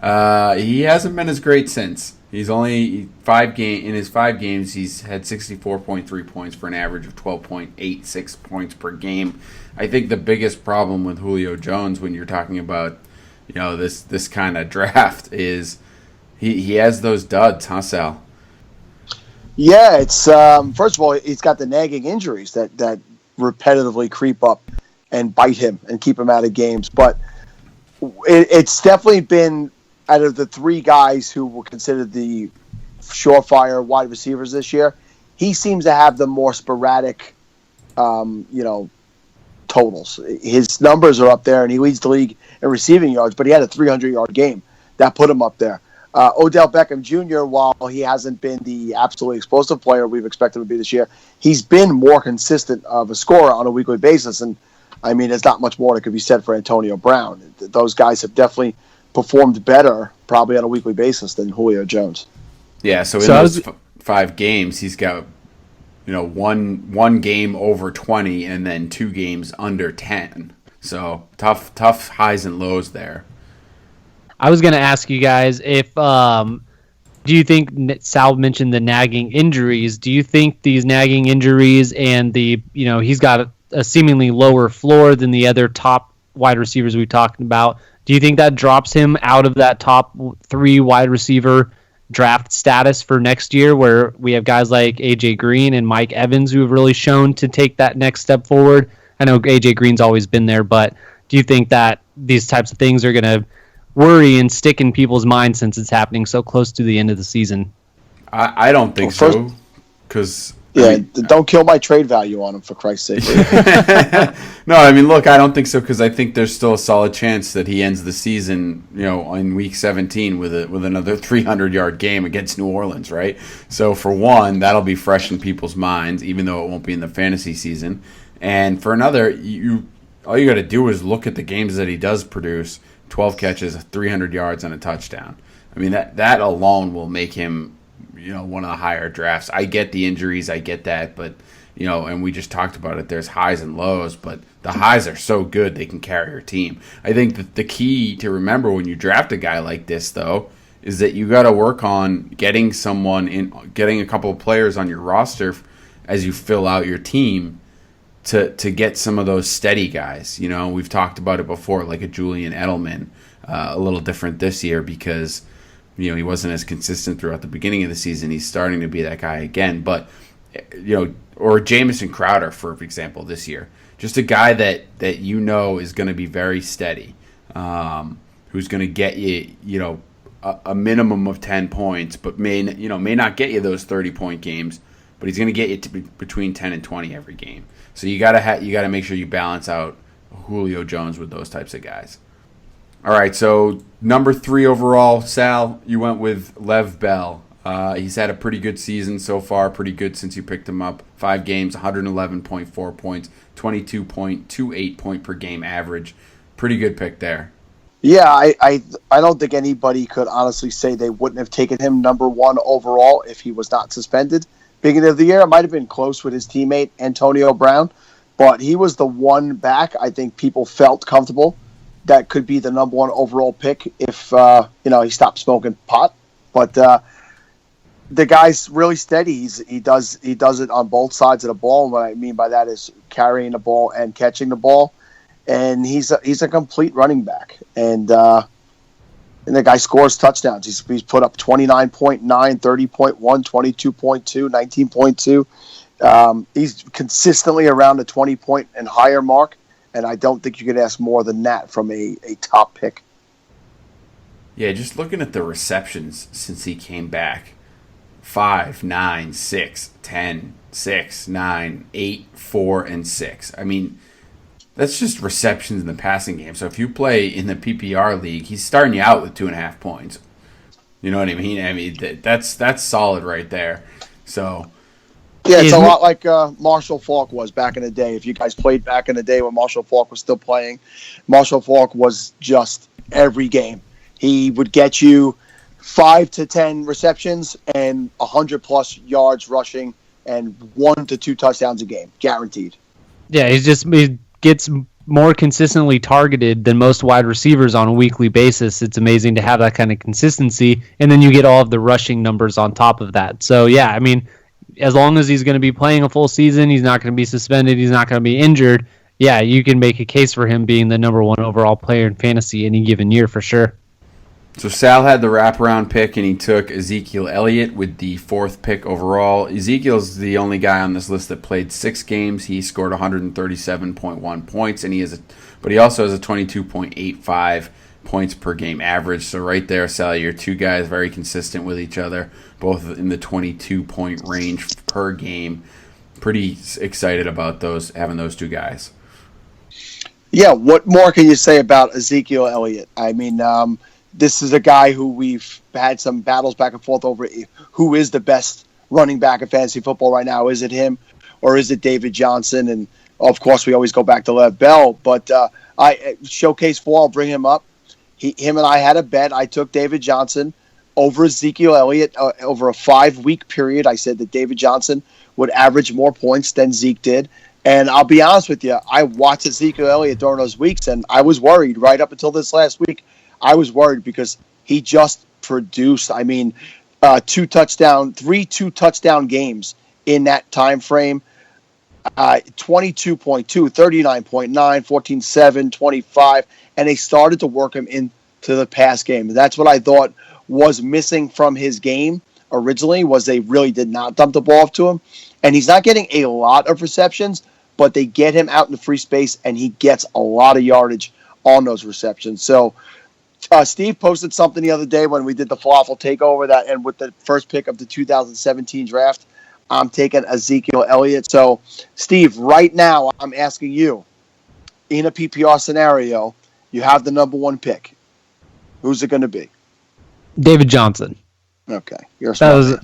[SPEAKER 2] He hasn't been as great since. He's only in his 5 games, he's had 64.3 points for an average of 12.86 points per game. I think the biggest problem with Julio Jones when you're talking about this kind of draft is he has those duds, huh, Sal?
[SPEAKER 4] Yeah, it's first of all, he's got the nagging injuries that repetitively creep up and bite him and keep him out of games. But it's definitely been out of the three guys who were considered the surefire wide receivers this year, he seems to have the more sporadic, totals. His numbers are up there, and he leads the league in receiving yards, but he had a 300-yard game. That put him up there. Odell Beckham Jr., while he hasn't been the absolutely explosive player we've expected him to be this year, he's been more consistent of a scorer on a weekly basis. And, I mean, there's not much more that could be said for Antonio Brown. Those guys have definitely performed better, probably on a weekly basis, than Julio Jones.
[SPEAKER 2] Yeah, so in those 5 games, he's got one game over 20 and then 2 games under 10. So tough highs and lows there.
[SPEAKER 3] I was going to ask you guys if do you think Sal mentioned the nagging injuries? Do you think these nagging injuries and the he's got a seemingly lower floor than the other top wide receivers we talked about? Do you think that drops him out of that top 3 wide receiver draft status for next year, where we have guys like AJ Green and Mike Evans who have really shown to take that next step forward? I know AJ Green's always been there, but do you think that these types of things are going to worry and stick in people's minds since it's happening so close to the end of the season?
[SPEAKER 2] I don't think so, because
[SPEAKER 4] don't kill my trade value on him, for Christ's sake.
[SPEAKER 2] No, I mean, look, I don't think so, because I think there's still a solid chance that he ends the season, in week 17 with another 300-yard game against New Orleans, right? So for one, that'll be fresh in people's minds, even though it won't be in the fantasy season. And for another, all you got to do is look at the games that he does produce: 12 catches, 300 yards, and a touchdown. I mean, that alone will make him one of the higher drafts. I get the injuries, I get that, but and we just talked about it, there's highs and lows, but the highs are so good they can carry your team. I think that the key to remember when you draft a guy like this, though, is that you got to work on getting a couple of players on your roster as you fill out your team to get some of those steady guys. We've talked about it before, like a Julian Edelman, a little different this year because he wasn't as consistent throughout the beginning of the season. He's starting to be that guy again. But, or Jamison Crowder, for example, this year. Just a guy that is going to be very steady, who's going to get you, a minimum of 10 points, but may not get you those 30-point games, but he's going to get you to between 10 and 20 every game. So you got to make sure you balance out Julio Jones with those types of guys. All right, so number 3 overall, Sal, you went with Lev Bell. He's had a pretty good season so far, pretty good since you picked him up. 5 games, 111.4 points, 22.28 point per game average. Pretty good pick there.
[SPEAKER 4] Yeah, I don't think anybody could honestly say they wouldn't have taken him number 1 overall if he was not suspended. Beginning of the year, it might have been close with his teammate Antonio Brown, but he was the one back I think people felt comfortable that could be the number 1 overall pick if he stopped smoking pot. But the guy's really steady. He does it on both sides of the ball. And what I mean by that is carrying the ball and catching the ball. And he's a complete running back. And the guy scores touchdowns. He's put up 29.9, 30.1, 22.2, 19.2. He's consistently around the 20-point and higher mark. And I don't think you could ask more than that from a top pick.
[SPEAKER 2] Yeah, just looking at the receptions since he came back. 5, 9, 6, 10, 6, 9, 8, 4, and 6. I mean, that's just receptions in the passing game. So if you play in the PPR league, he's starting you out with 2.5 points. You know what I mean? I mean, that's solid right there. So...
[SPEAKER 4] yeah, it's a lot like Marshall Faulk was back in the day. If you guys played back in the day when Marshall Faulk was still playing, Marshall Faulk was just every game. He would get you 5 to 10 receptions and 100-plus yards rushing and 1 to 2 touchdowns a game, guaranteed.
[SPEAKER 3] Yeah, he gets more consistently targeted than most wide receivers on a weekly basis. It's amazing to have that kind of consistency, and then you get all of the rushing numbers on top of that. So, yeah, I mean, as long as he's going to be playing a full season, he's not going to be suspended, he's not going to be injured, yeah, you can make a case for him being the number 1 overall player in fantasy any given year for sure.
[SPEAKER 2] So Sal had the wraparound pick, and he took Ezekiel Elliott with the 4th pick overall. Ezekiel's the only guy on this list that played 6 games. He scored 137.1 points, but he also has a 22.85 points per game average. So right there, Sally, your two guys very consistent with each other, both in the 22-point range per game. Pretty excited about having those two guys.
[SPEAKER 4] Yeah, what more can you say about Ezekiel Elliott? I mean, this is a guy who we've had some battles back and forth over who is the best running back in fantasy football right now. Is it him or is it David Johnson? And, of course, we always go back to Lev Bell. But I showcase 4, I'll bring him up. Him and I had a bet. I took David Johnson over Ezekiel Elliott over a 5-week period. I said that David Johnson would average more points than Zeke did. And I'll be honest with you, I watched Ezekiel Elliott during those weeks, and I was worried right up until this last week. I was worried because he just produced. I mean, 3 two-touchdown games in that time frame. 22.2, 39.9, 14.7, 25, and they started to work him into the pass game. That's what I thought was missing from his game originally, was they really did not dump the ball off to him. And he's not getting a lot of receptions, but they get him out in the free space, and he gets a lot of yardage on those receptions. So Steve posted something the other day when we did the FLAFFL takeover, that, and with the first pick of the 2017 draft, I'm taking Ezekiel Elliott. So, Steve, right now I'm asking you, in a PPR scenario, you have the number 1 pick. Who's it going to be?
[SPEAKER 3] David Johnson.
[SPEAKER 4] Okay. You're a smart man.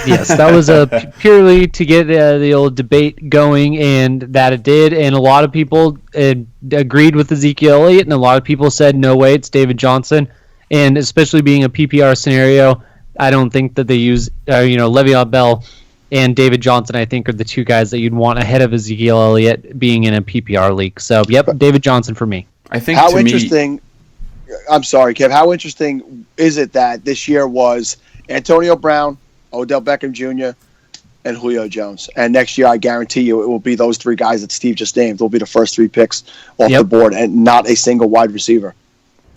[SPEAKER 3] Yes, that was purely to get the old debate going, and that it did. And a lot of people agreed with Ezekiel Elliott, and a lot of people said, no way, it's David Johnson. And especially being a PPR scenario, I don't think that they use, Le'Veon Bell and David Johnson, I think, are the two guys that you'd want ahead of Ezekiel Elliott being in a PPR league. So, yep, David Johnson for me.
[SPEAKER 2] I think
[SPEAKER 4] how interesting. I'm sorry, Kev. How interesting is it that this year was Antonio Brown, Odell Beckham Jr., and Julio Jones, and next year I guarantee you it will be those 3 guys that Steve just named. They'll be the first 3 picks off the board, and not a single wide receiver.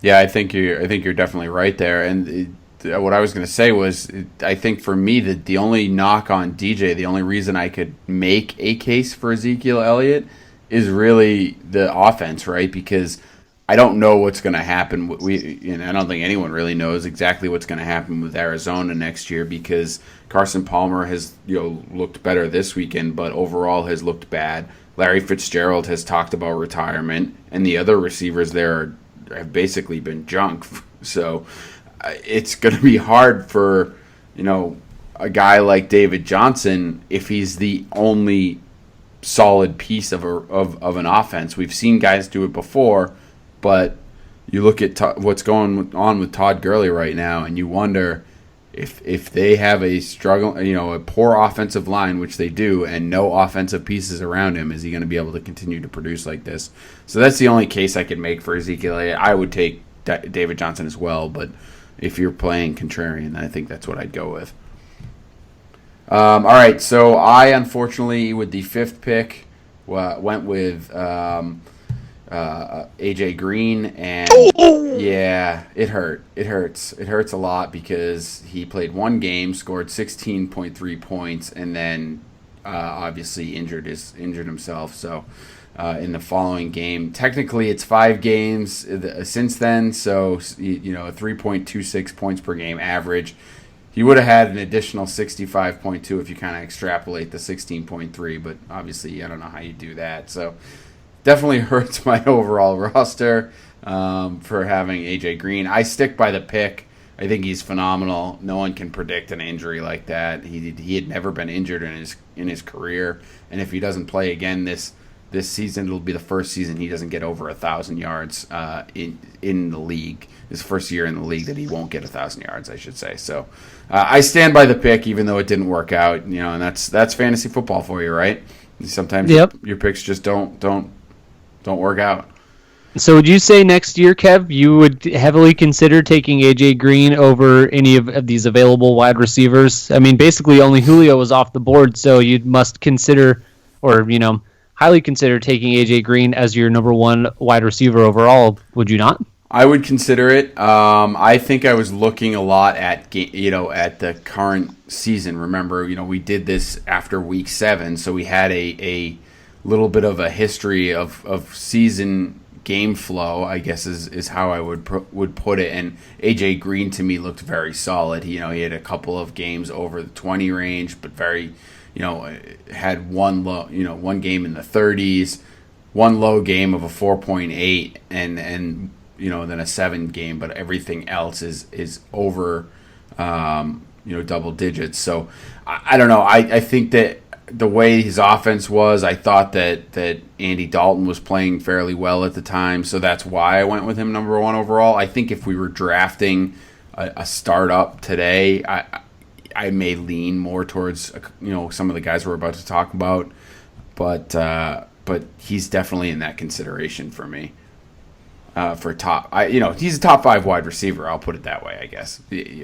[SPEAKER 2] Yeah, I think you're definitely right there. And what I was going to say was, I think for me the only knock on DJ, the only reason I could make a case for Ezekiel Elliott is really the offense, right? Because I don't know what's going to happen. I don't think anyone really knows exactly what's going to happen with Arizona next year, because Carson Palmer has looked better this weekend, but overall has looked bad. Larry Fitzgerald has talked about retirement, and the other receivers there have basically been junk. So it's going to be hard for a guy like David Johnson if he's the only solid piece of an offense. We've seen guys do it before. But you look at what's going on with Todd Gurley right now, and you wonder if they have a poor offensive line, which they do, and no offensive pieces around him, is he going to be able to continue to produce like this? So that's the only case I could make for Ezekiel. I would take David Johnson as well, but if you're playing contrarian, I think that's what I'd go with. All right, so I unfortunately, with the 5th pick, went with AJ Green, and yeah, it hurts a lot because he played 1 game, scored 16.3 points, and then obviously injured himself. So in the following game, technically it's 5 games since then, so 3.26 points per game average. He would have had an additional 65.2 if you kind of extrapolate the 16.3, but obviously I don't know how you do that. So definitely hurts my overall roster for having AJ Green. I stick by the pick. I think he's phenomenal. No one can predict an injury like that. He had never been injured in his career, and if he doesn't play again this season, it'll be the first season he doesn't get over 1,000 yards in the league. His first year in the league that he won't get 1,000 yards, I should say. So I stand by the pick, even though it didn't work out. And that's fantasy football for you, right? Sometimes your picks just don't work out.
[SPEAKER 3] So would you say next year, Kev, you would heavily consider taking AJ Green over any of these available wide receivers? I mean, basically only Julio was off the board, so you must consider, or highly consider taking AJ Green as your number 1 wide receiver overall. Would you not?
[SPEAKER 2] I would consider it. I think I was looking a lot at the current season. Remember, we did this after week 7, so we had a little bit of a history of season game flow, I guess is how I would put it. And AJ Green to me looked very solid. He had a couple of games over the 20 range, but very, had one game in the 30s, one low game of a 4.8, and then a 7 game, but everything else is over double digits. So I don't know. I think that the way his offense was, I thought that Andy Dalton was playing fairly well at the time, so that's why I went with him number 1 overall. I think if we were drafting a startup today, I may lean more towards some of the guys we're about to talk about, but he's definitely in that consideration for me. For top, he's a top 5 wide receiver. I'll put it that way, I guess.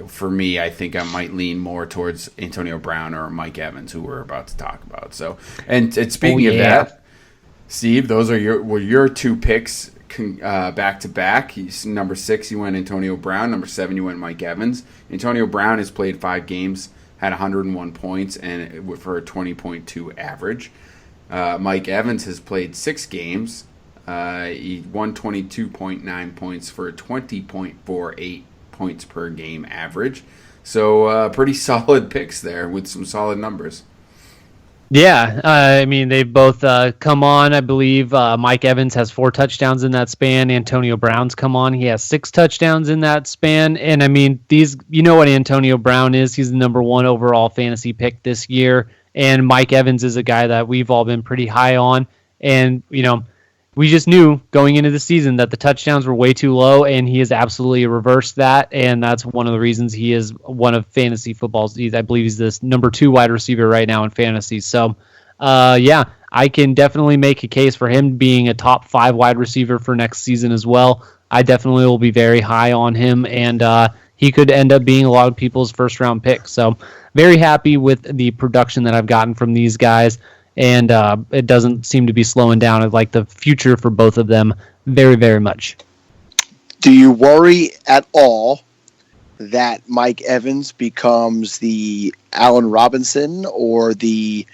[SPEAKER 2] For me, I think I might lean more towards Antonio Brown or Mike Evans, who we're about to talk about. So, and speaking of that, Steve, those are your 2 picks back to back. Number 6, you went Antonio Brown. Number 7, you went Mike Evans. Antonio Brown has played 5 games, had 101 points, and for a 20.2 average. Mike Evans has played 6 games. He won 22.9 points for a 20.48 points per game average. So pretty solid picks there with some solid numbers.
[SPEAKER 3] Yeah, I mean, they've both come on. I believe Mike Evans has 4 touchdowns in that span. Antonio Brown's come on. He has 6 touchdowns in that span. And, I mean, what Antonio Brown is. He's the number 1 overall fantasy pick this year. And Mike Evans is a guy that we've all been pretty high on. And, we just knew going into the season that the touchdowns were way too low, and he has absolutely reversed that, and that's one of the reasons he is one of fantasy football's. I believe he's this number 2 wide receiver right now in fantasy. So, I can definitely make a case for him being a top 5 wide receiver for next season as well. I definitely will be very high on him, and he could end up being a lot of people's first-round pick. So, very happy with the production that I've gotten from these guys. And it doesn't seem to be slowing down. I like the future for both of them very, very much.
[SPEAKER 4] Do you worry at all that Mike Evans becomes the Allen Robinson or the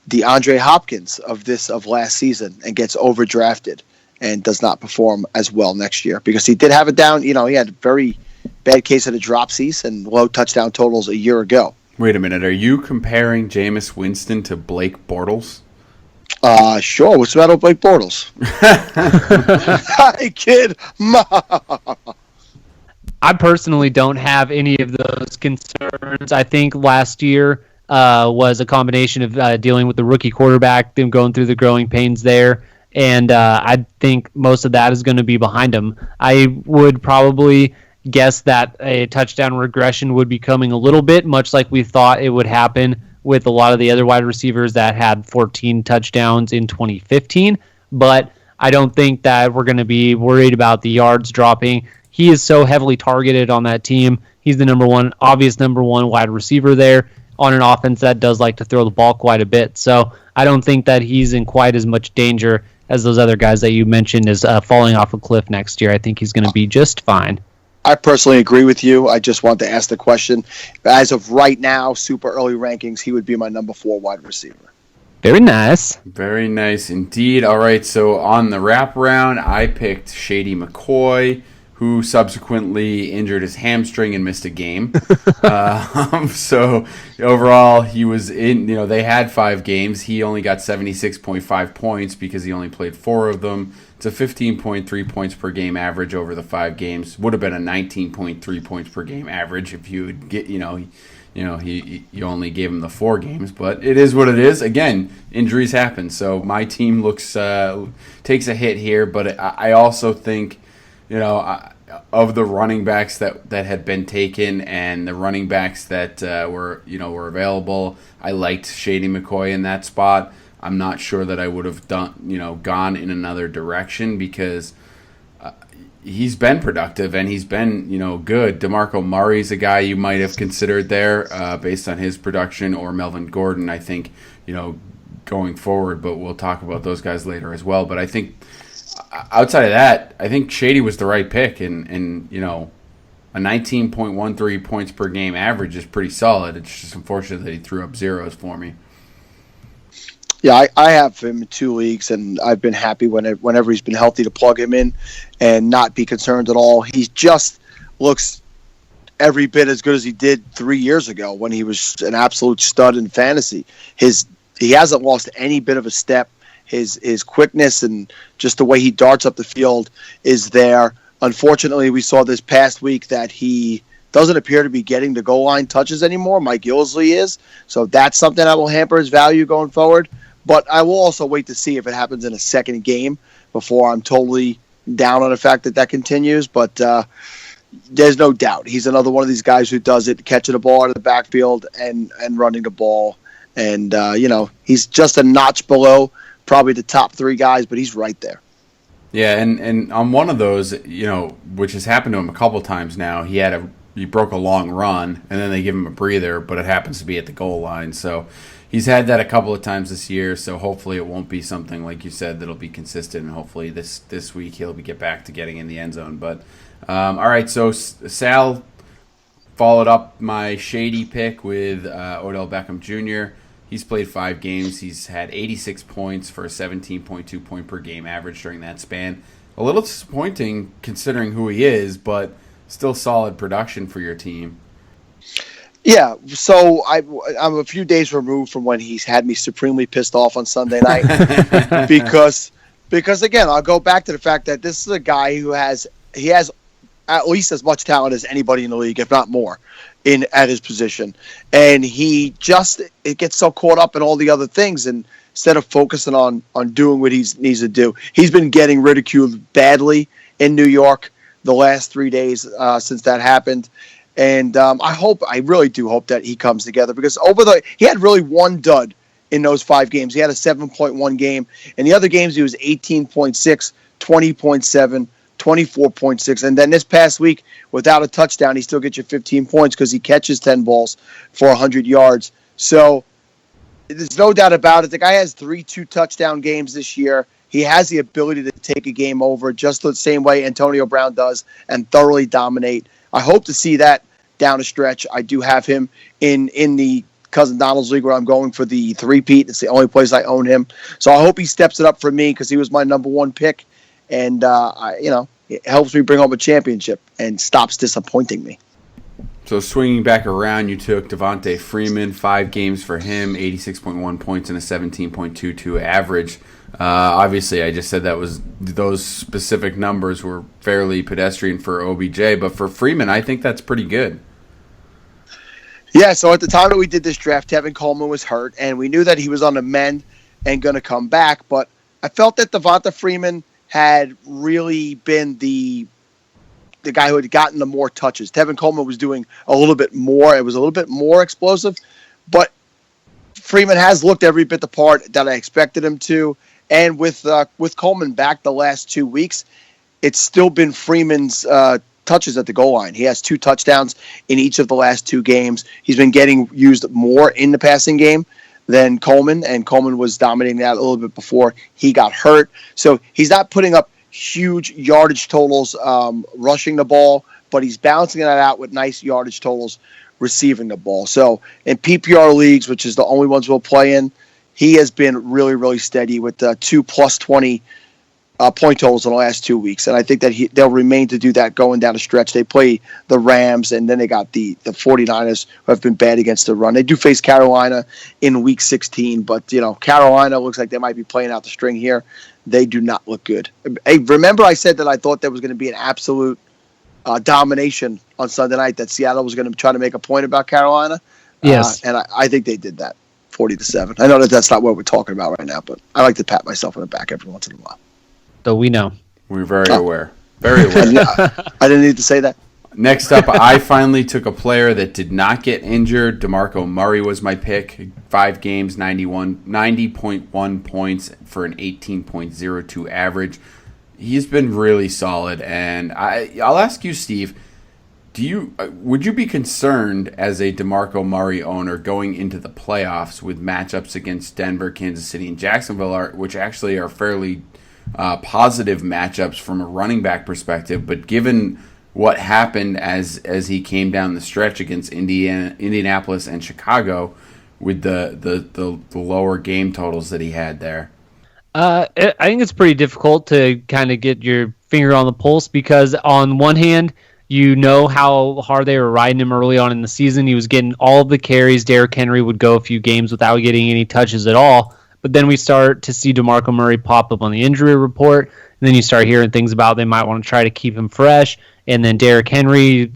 [SPEAKER 4] DeAndre Hopkins of last season and gets overdrafted and does not perform as well next year? Because he did have it down. He had a very bad case of the dropsies and low touchdown totals a year ago.
[SPEAKER 2] Wait a minute. Are you comparing Jameis Winston to Blake Bortles?
[SPEAKER 4] Sure. What's the matter with Blake Bortles? Hi, kid.
[SPEAKER 3] I personally don't have any of those concerns. I think last year was a combination of dealing with the rookie quarterback, them going through the growing pains there, and I think most of that is going to be behind him. I would probably guess that a touchdown regression would be coming a little bit, much like we thought it would happen with a lot of the other wide receivers that had 14 touchdowns in 2015. But I don't think that we're going to be worried about the yards dropping. He is so heavily targeted on that team. He's the obvious number one wide receiver there on an offense that does like to throw the ball quite a bit. So I don't think that he's in quite as much danger as those other guys that you mentioned is falling off a cliff next year. I think he's going to be just fine.
[SPEAKER 4] I personally agree with you. I just want to ask the question. As of right now, super early rankings, he would be my number 4 wide receiver.
[SPEAKER 3] Very nice.
[SPEAKER 2] Very nice indeed. All right, so on the wraparound, I picked Shady McCoy, who subsequently injured his hamstring and missed a game. So overall, he was in, they had 5 games. He only got 76.5 points because he only played 4 of them. It's a 15.3 points per game average over the 5 games. Would have been a 19.3 points per game average if you would get, you only gave him the 4 games, but it is what it is. Again, injuries happen. So my team takes a hit here, but I also think, of the running backs that had been taken and the running backs that were available, I liked Shady McCoy in that spot. I'm not sure that I would have gone in another direction because he's been productive and he's been, good. DeMarco Murray's a guy you might have considered there based on his production, or Melvin Gordon, I think, going forward, but we'll talk about those guys later as well. But I think outside of that, I think Shady was the right pick, and a 19.13 points per game average is pretty solid. It's just unfortunate that he threw up zeros for me.
[SPEAKER 4] Yeah, I have him in 2 leagues, and I've been happy whenever he's been healthy to plug him in and not be concerned at all. He just looks every bit as good as he did 3 years ago when he was an absolute stud in fantasy. He hasn't lost any bit of a step. His quickness and just the way he darts up the field is there. Unfortunately, we saw this past week that he doesn't appear to be getting the goal line touches anymore. Mike Gillisley is. So that's something that will hamper his value going forward. But I will also wait to see if it happens in a second game before I'm totally down on the fact that continues. But there's no doubt he's another one of these guys who does it, catching the ball out of the backfield and running the ball. And, he's just a notch below probably the top 3 guys, but he's right there.
[SPEAKER 2] Yeah, and on one of those, which has happened to him a couple times now, he broke a long run, and then they give him a breather, but it happens to be at the goal line. So he's had that a couple of times this year, so hopefully it won't be something, like you said, that'll be consistent, and hopefully this week he'll get back to getting in the end zone. But, all right, so Sal followed up my shady pick with Odell Beckham Jr., He's played 5 games. He's had 86 points for a 17.2 point per game average during that span. A little disappointing considering who he is, but still solid production for your team.
[SPEAKER 4] Yeah, so I'm a few days removed from when he's had me supremely pissed off on Sunday night because again, I'll go back to the fact that this is a guy who has at least as much talent as anybody in the league, if not more, at his position. And it gets so caught up in all the other things, and instead of focusing on doing what he needs to do, he's been getting ridiculed badly in New York the last 3 days since that happened. And I really do hope that he comes together, because he had really one dud in those 5 games. He had a 7.1 game. In the other games, he was 18.6, 20.7, 24.6. And then this past week, without a touchdown, he still gets you 15 points because he catches 10 balls for 100 yards. So there's no doubt about it. The guy has 3 2-touchdown games this year. He has the ability to take a game over just the same way Antonio Brown does and thoroughly dominate. I hope to see that down a stretch. I do have him in the Cousin Donald's League where I'm going for the 3-peat. It's the only place I own him. So I hope he steps it up for me because he was my number 1 pick. And, it helps me bring home a championship and stops disappointing me.
[SPEAKER 2] So swinging back around, you took Devontae Freeman, 5 games for him, 86.1 points and a 17.22 average. Obviously, I just said those specific numbers were fairly pedestrian for OBJ, but for Freeman, I think that's pretty good.
[SPEAKER 4] Yeah, so at the time that we did this draft, Tevin Coleman was hurt, and we knew that he was on the mend and going to come back, but I felt that Devonta Freeman had really been the guy who had gotten the more touches. Tevin Coleman was doing a little bit more. It was a little bit more explosive, but Freeman has looked every bit the part that I expected him to. And with Coleman back the last 2 weeks, it's still been Freeman's touches at the goal line. He has 2 touchdowns in each of the last 2 games. He's been getting used more in the passing game than Coleman, and Coleman was dominating that a little bit before he got hurt. So he's not putting up huge yardage totals rushing the ball, but he's balancing that out with nice yardage totals receiving the ball. So in PPR leagues, which is the only ones we'll play in, he has been really, really steady with 2 plus 20 point totals in the last 2 weeks. And I think that they'll remain to do that going down the stretch. They play the Rams, and then they got the 49ers, who have been bad against the run. They do face Carolina in week 16, but Carolina looks like they might be playing out the string here. They do not look good. Hey, remember I said that I thought there was going to be an absolute domination on Sunday night, that Seattle was going to try to make a point about Carolina?
[SPEAKER 3] Yes.
[SPEAKER 4] And I think they did that, 40-7. I know that that's not what we're talking about right now, but I like to pat myself on the back every once in a while.
[SPEAKER 3] So we know.
[SPEAKER 2] We're very aware. Very aware.
[SPEAKER 4] I didn't need to say that.
[SPEAKER 2] Next up, I finally took a player that did not get injured. DeMarco Murray was my pick. 5 games, 90.1 points for an 18.02 average. He's been really solid, and I'll ask you, Steve, would you be concerned as a DeMarco Murray owner going into the playoffs with matchups against Denver, Kansas City, and Jacksonville, which actually are fairly positive matchups from a running back perspective, but given what happened as he came down the stretch against Indianapolis and Chicago, with the lower game totals that he had there?
[SPEAKER 3] I think it's pretty difficult to kind of get your finger on the pulse because on one hand, you know how hard they were riding him early on in the season. He was getting all of the carries. Derrick Henry would go a few games without getting any touches at all. But then we start to see DeMarco Murray pop up on the injury report. And then you start hearing things about they might want to try to keep him fresh. And then Derrick Henry,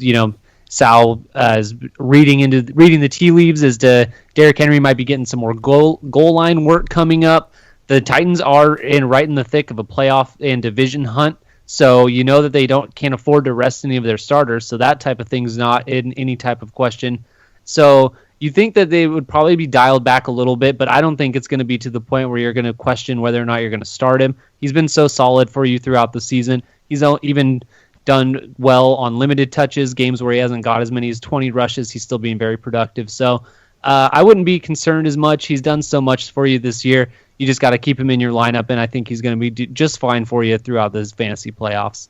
[SPEAKER 3] Sal is reading the tea leaves as to Derrick Henry might be getting some more goal line work coming up. The Titans are right in the thick of a playoff and division hunt. So you know that they can't afford to rest any of their starters. So that type of thing's not in any type of question. So you think that they would probably be dialed back a little bit, but I don't think it's going to be to the point where you're going to question whether or not you're going to start him. He's been so solid for you throughout the season. He's even done well on limited touches, games where he hasn't got as many as 20 rushes. He's still being very productive. So I wouldn't be concerned as much. He's done so much for you this year. You just got to keep him in your lineup, and I think he's going to be just fine for you throughout this fantasy playoffs.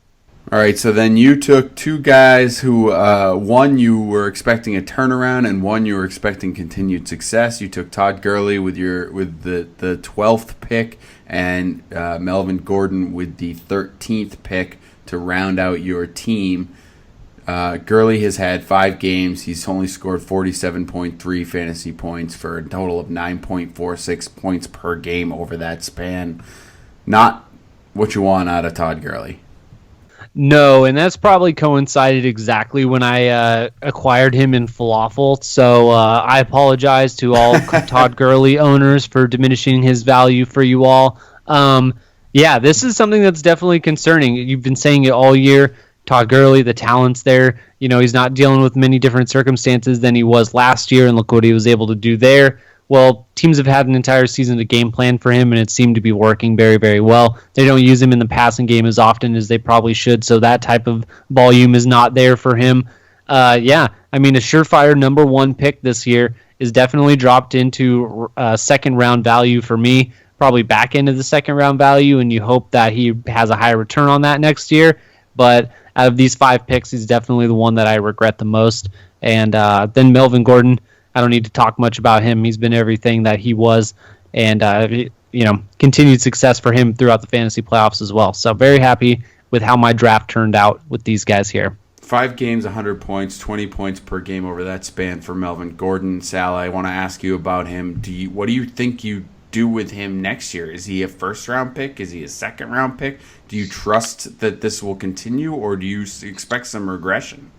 [SPEAKER 2] All right, so then you took two guys who, one you were expecting a turnaround, and one you were expecting continued success. You took Todd Gurley with the 12th pick, and Melvin Gordon with the 13th pick to round out your team. Gurley has had 5 games. He's only scored 47.3 fantasy points for a total of 9.46 points per game over that span. Not what you want out of Todd Gurley.
[SPEAKER 3] No, and that's probably coincided exactly when I acquired him in FLAFFL. So I apologize to all Todd Gurley owners for diminishing his value for you all. Yeah, this is something that's definitely concerning. You've been saying it all year. Todd Gurley, the talent's there. He's not dealing with many different circumstances than he was last year, and look what he was able to do there. Well, teams have had an entire season to game plan for him, and it seemed to be working very, very well. They don't use him in the passing game as often as they probably should, so that type of volume is not there for him. A surefire number 1 pick this year is definitely dropped into second-round value for me, probably back end of the second-round value, and you hope that he has a high return on that next year. But out of these 5 picks, he's definitely the one that I regret the most. And then Melvin Gordon, I don't need to talk much about him. He's been everything that he was, and continued success for him throughout the fantasy playoffs as well. So very happy with how my draft turned out with these guys here.
[SPEAKER 2] 5 games, 100 points, 20 points per game over that span for Melvin Gordon. Sal, I want to ask you about him. What do you think you do with him next year? Is he a first-round pick? Is he a second-round pick? Do you trust that this will continue, or do you expect some regression?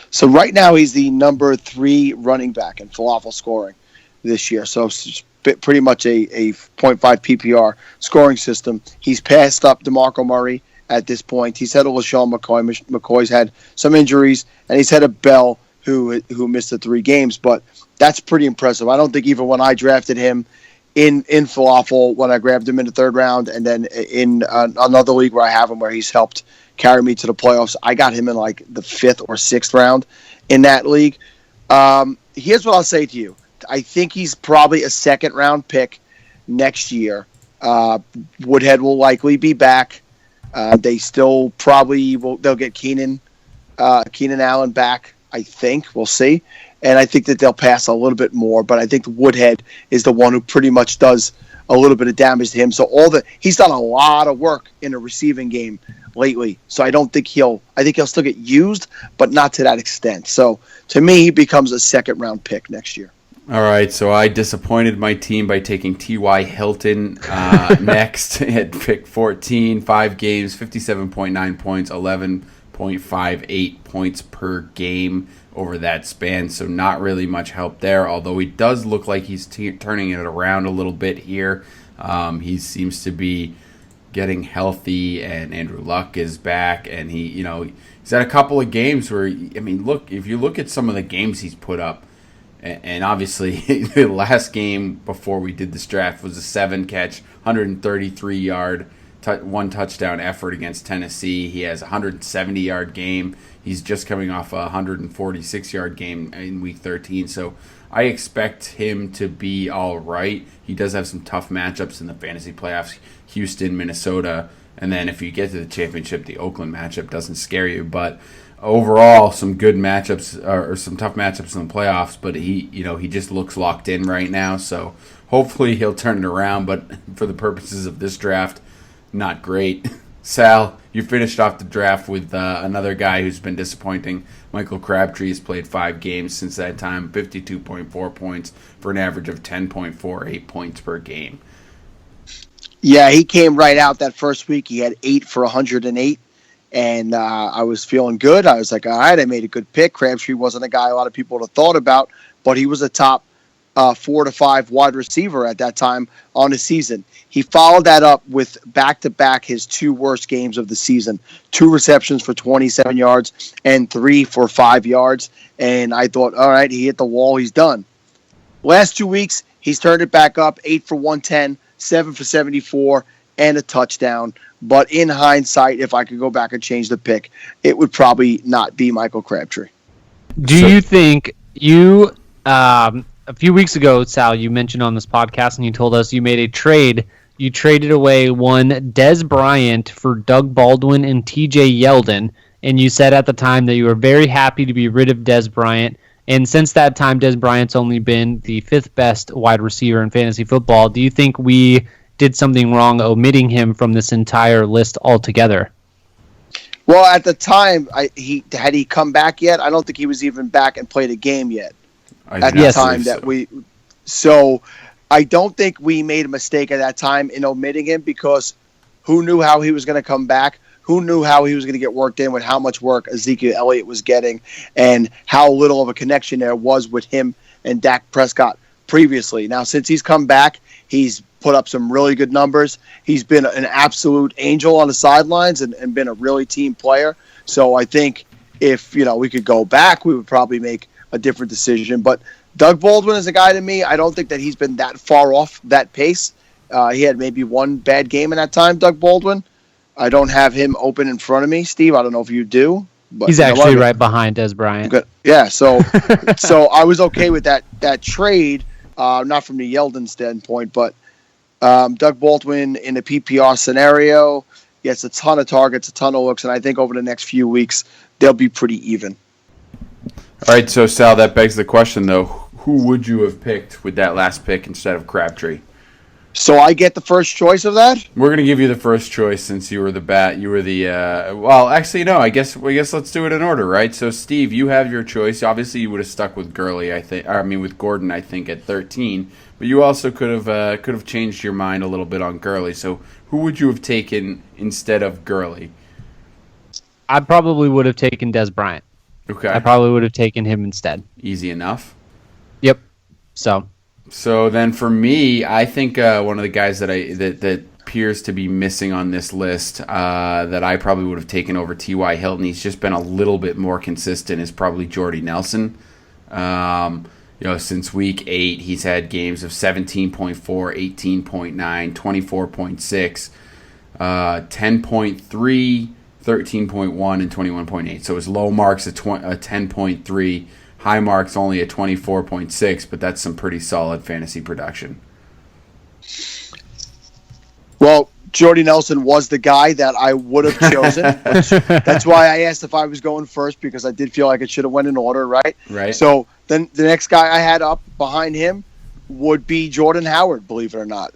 [SPEAKER 4] So right now he's the number 3 running back in FLAFFL scoring this year. So it's pretty much a 0.5 PPR scoring system. He's passed up DeMarco Murray at this point. He's had a LaShawn McCoy. McCoy's had some injuries, and he's had a Bell who missed the 3 games. But that's pretty impressive. I don't think even when I drafted him in FLAFFL, when I grabbed him in the 3rd round, and then in another league where I have him where he's helped carry me to the playoffs, I got him in like the 5th or 6th round in that league. Here's what I'll say to you. I think he's probably a 2nd-round pick next year. Woodhead will likely be back. They still probably they'll get Keenan Allen back, I think. We'll see. And I think that they'll pass a little bit more, but I think Woodhead is the one who pretty much does a little bit of damage to him. So he's done a lot of work in the receiving game lately. So I think he'll still get used, but not to that extent. So to me, he becomes a 2nd-round pick next year.
[SPEAKER 2] All right, so I disappointed my team by taking T.Y. Hilton next at pick 14, 5 games, 57.9 points, 11.58 points per game over that span, so not really much help there, although he does look like he's turning it around a little bit here. He seems to be getting healthy, and Andrew Luck is back, and he's had a couple of games where, if you look at some of the games he's put up, and obviously the last game before we did this draft was a 7-catch, 133-yard, 1 touchdown effort against Tennessee. He has a 170-yard game. He's just coming off a 146-yard game in Week 13, so I expect him to be all right. He does have some tough matchups in the fantasy playoffs, Houston, Minnesota, and then if you get to the championship, the Oakland matchup doesn't scare you. But overall some good matchups or some tough matchups in the playoffs, but he just looks locked in right now. So hopefully he'll turn it around. But for the purposes of this draft, not great. Sal, you finished off the draft with another guy who's been disappointing. Michael Crabtree has played 5 games since that time, 52.4 points for an average of 10.48 points per game.
[SPEAKER 4] Yeah, he came right out that first week. He had 8 for 108, and I was feeling good. I was like, all right, I made a good pick. Crabtree wasn't a guy a lot of people would have thought about, but he was a top 4 to 5 wide receiver at that time on the season. He followed that up with back-to-back his 2 worst games of the season, 2 receptions for 27 yards and 3 for 5 yards. And I thought, all right, he hit the wall. He's done. Last 2 weeks, he's turned it back up, 8 for 110, 7 for 74, and a touchdown. But in hindsight, if I could go back and change the pick, it would probably not be Michael Crabtree.
[SPEAKER 3] Do you think you... a few weeks ago, Sal, you mentioned on this podcast and you told us you made a trade. You traded away one Dez Bryant for Doug Baldwin and TJ Yeldon, and you said at the time that you were very happy to be rid of Dez Bryant. And since that time, Dez Bryant's only been the 5th best wide receiver in fantasy football. Do you think we did something wrong omitting him from this entire list altogether?
[SPEAKER 4] Well, at the time, had he come back yet? I don't think he was even back and played a game yet. So I don't think we made a mistake at that time in omitting him, because who knew how he was going to come back? Who knew how he was going to get worked in with how much work Ezekiel Elliott was getting and how little of a connection there was with him and Dak Prescott previously. Now, since he's come back, he's put up some really good numbers. He's been an absolute angel on the sidelines and been a really team player. So I think if we could go back, we would probably make a different decision. But Doug Baldwin is a guy to me. I don't think that he's been that far off that pace. He had maybe one bad game in that time, Doug Baldwin. I don't have him open in front of me, Steve. I don't know if you do. But
[SPEAKER 3] he's actually right behind Dez Bryant.
[SPEAKER 4] Good. Yeah, so I was okay with that trade, not from the Yeldon standpoint, but Doug Baldwin in a PPR scenario gets a ton of targets, a ton of looks, and I think over the next few weeks they'll be pretty even.
[SPEAKER 2] All right, so Sal, that begs the question, though. Who would you have picked with that last pick instead of Crabtree?
[SPEAKER 4] So I get the first choice of that?
[SPEAKER 2] We're going to give you the first choice since you were the bat. You were the well, actually, no. I guess let's do it in order, right? So, Steve, you have your choice. Obviously, you would have stuck with Gurley, with Gordon, I think, at 13. But you also could have changed your mind a little bit on Gurley. So, who would you have taken instead of Gurley?
[SPEAKER 3] I probably would have taken Dez Bryant.
[SPEAKER 2] Okay.
[SPEAKER 3] I probably would have taken him instead.
[SPEAKER 2] Easy enough.
[SPEAKER 3] Yep.
[SPEAKER 2] So then for me, I think one of the guys that appears to be missing on this list that I probably would have taken over T.Y. Hilton, he's just been a little bit more consistent, is probably Jordy Nelson. Since week 8, he's had games of 17.4, 18.9, 24.6, 10.3, 13.1, and 21.8. So his low mark's a 10.3. High marks only at 24.6, but that's some pretty solid fantasy production.
[SPEAKER 4] Well, Jordy Nelson was the guy that I would have chosen. That's why I asked if I was going first, because I did feel like it should have went in order, right?
[SPEAKER 2] Right.
[SPEAKER 4] So then the next guy I had up behind him would be Jordan Howard, believe it or not.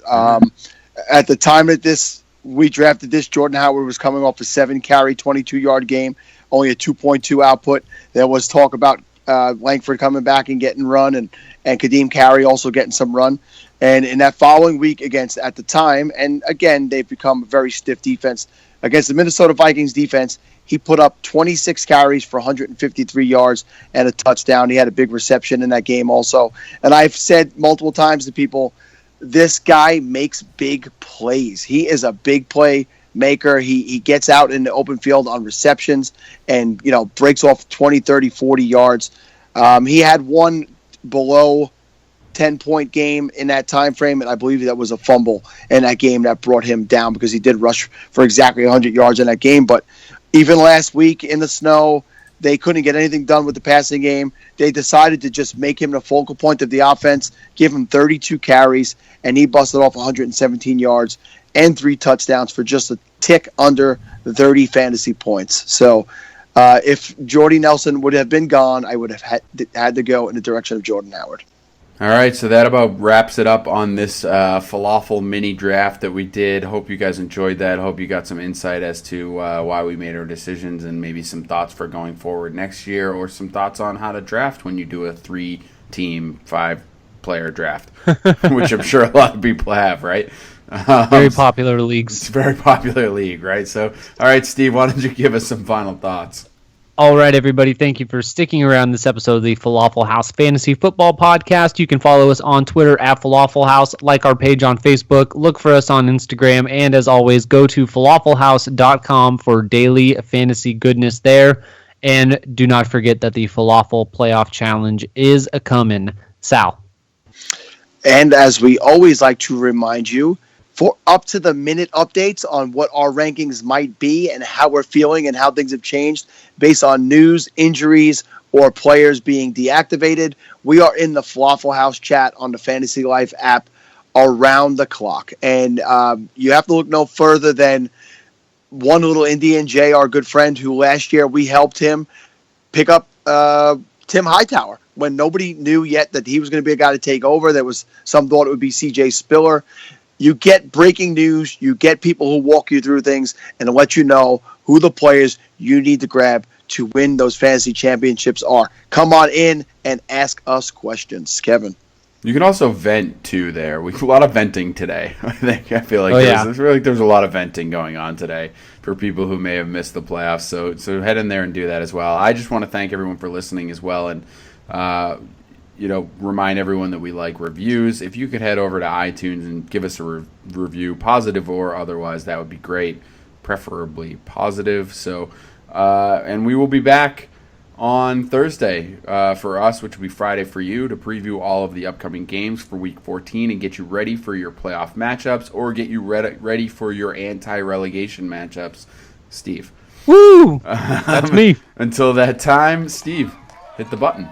[SPEAKER 4] At the time that we drafted this, Jordan Howard was coming off a 7-carry, 22-yard game, only a 2.2 output. There was talk about Langford coming back and getting run, and Kadeem Carey also getting some run. And in that following week at the time, and again, they've become a very stiff defense, against the Minnesota Vikings defense, he put up 26 carries for 153 yards and a touchdown. He had a big reception in that game also. And I've said multiple times to people, this guy makes big plays. He is a big play maker. He gets out in the open field on receptions and breaks off 20, 30, 40 yards. He had one below 10-point game in that time frame, and I believe that was a fumble in that game that brought him down, because he did rush for exactly 100 yards in that game. But even last week in the snow, they couldn't get anything done with the passing game. They decided to just make him the focal point of the offense, give him 32 carries, and he busted off 117 yards and 3 touchdowns for just a tick under 30 fantasy points. So If Jordy Nelson would have been gone, I would have had to go in the direction of Jordan Howard.
[SPEAKER 2] All right, so that about wraps it up on this falafel mini draft that we did. Hope you guys enjoyed that. Hope you got some insight as to why we made our decisions and maybe some thoughts for going forward next year, or some thoughts on how to draft when you do a 3-team, 5-player draft, which I'm sure a lot of people have, right?
[SPEAKER 3] Very popular leagues.
[SPEAKER 2] It's a very popular league, right? So, all right, Steve, why don't you give us some final thoughts?
[SPEAKER 3] All right, everybody, thank you for sticking around this episode of the Falafel House Fantasy Football Podcast. You can follow us on Twitter at Falafel House, like our page on Facebook, look for us on Instagram, and as always, go to falafelhouse.com for daily fantasy goodness there. And do not forget that the Falafel Playoff Challenge is a-coming. Sal.
[SPEAKER 4] And as we always like to remind you, for up-to-the-minute updates on what our rankings might be and how we're feeling and how things have changed based on news, injuries, or players being deactivated, we are in the Falafel House chat on the Fantasy Life app around the clock. And you have to look no further than one little Indian, Jay, our good friend, who last year we helped him pick up Tim Hightower when nobody knew yet that he was going to be a guy to take over. There was some thought it would be C.J. Spiller. You get breaking news, you get people who walk you through things and to let you know who the players you need to grab to win those fantasy championships are. Come on in and ask us questions. Kevin.
[SPEAKER 2] You can also vent too there. We have a lot of venting today. I feel like there's a lot of venting going on today for people who may have missed the playoffs. So head in there and do that as well. I just want to thank everyone for listening as well, and remind everyone that we like reviews. If you could head over to iTunes and give us a review, positive or otherwise, that would be great. Preferably positive. So, and we will be back on Thursday for us, which will be Friday for you, to preview all of the upcoming games for Week 14 and get you ready for your playoff matchups, or get you ready for your anti-relegation matchups. Steve.
[SPEAKER 3] Woo! That's me.
[SPEAKER 2] Until that time, Steve, hit the button.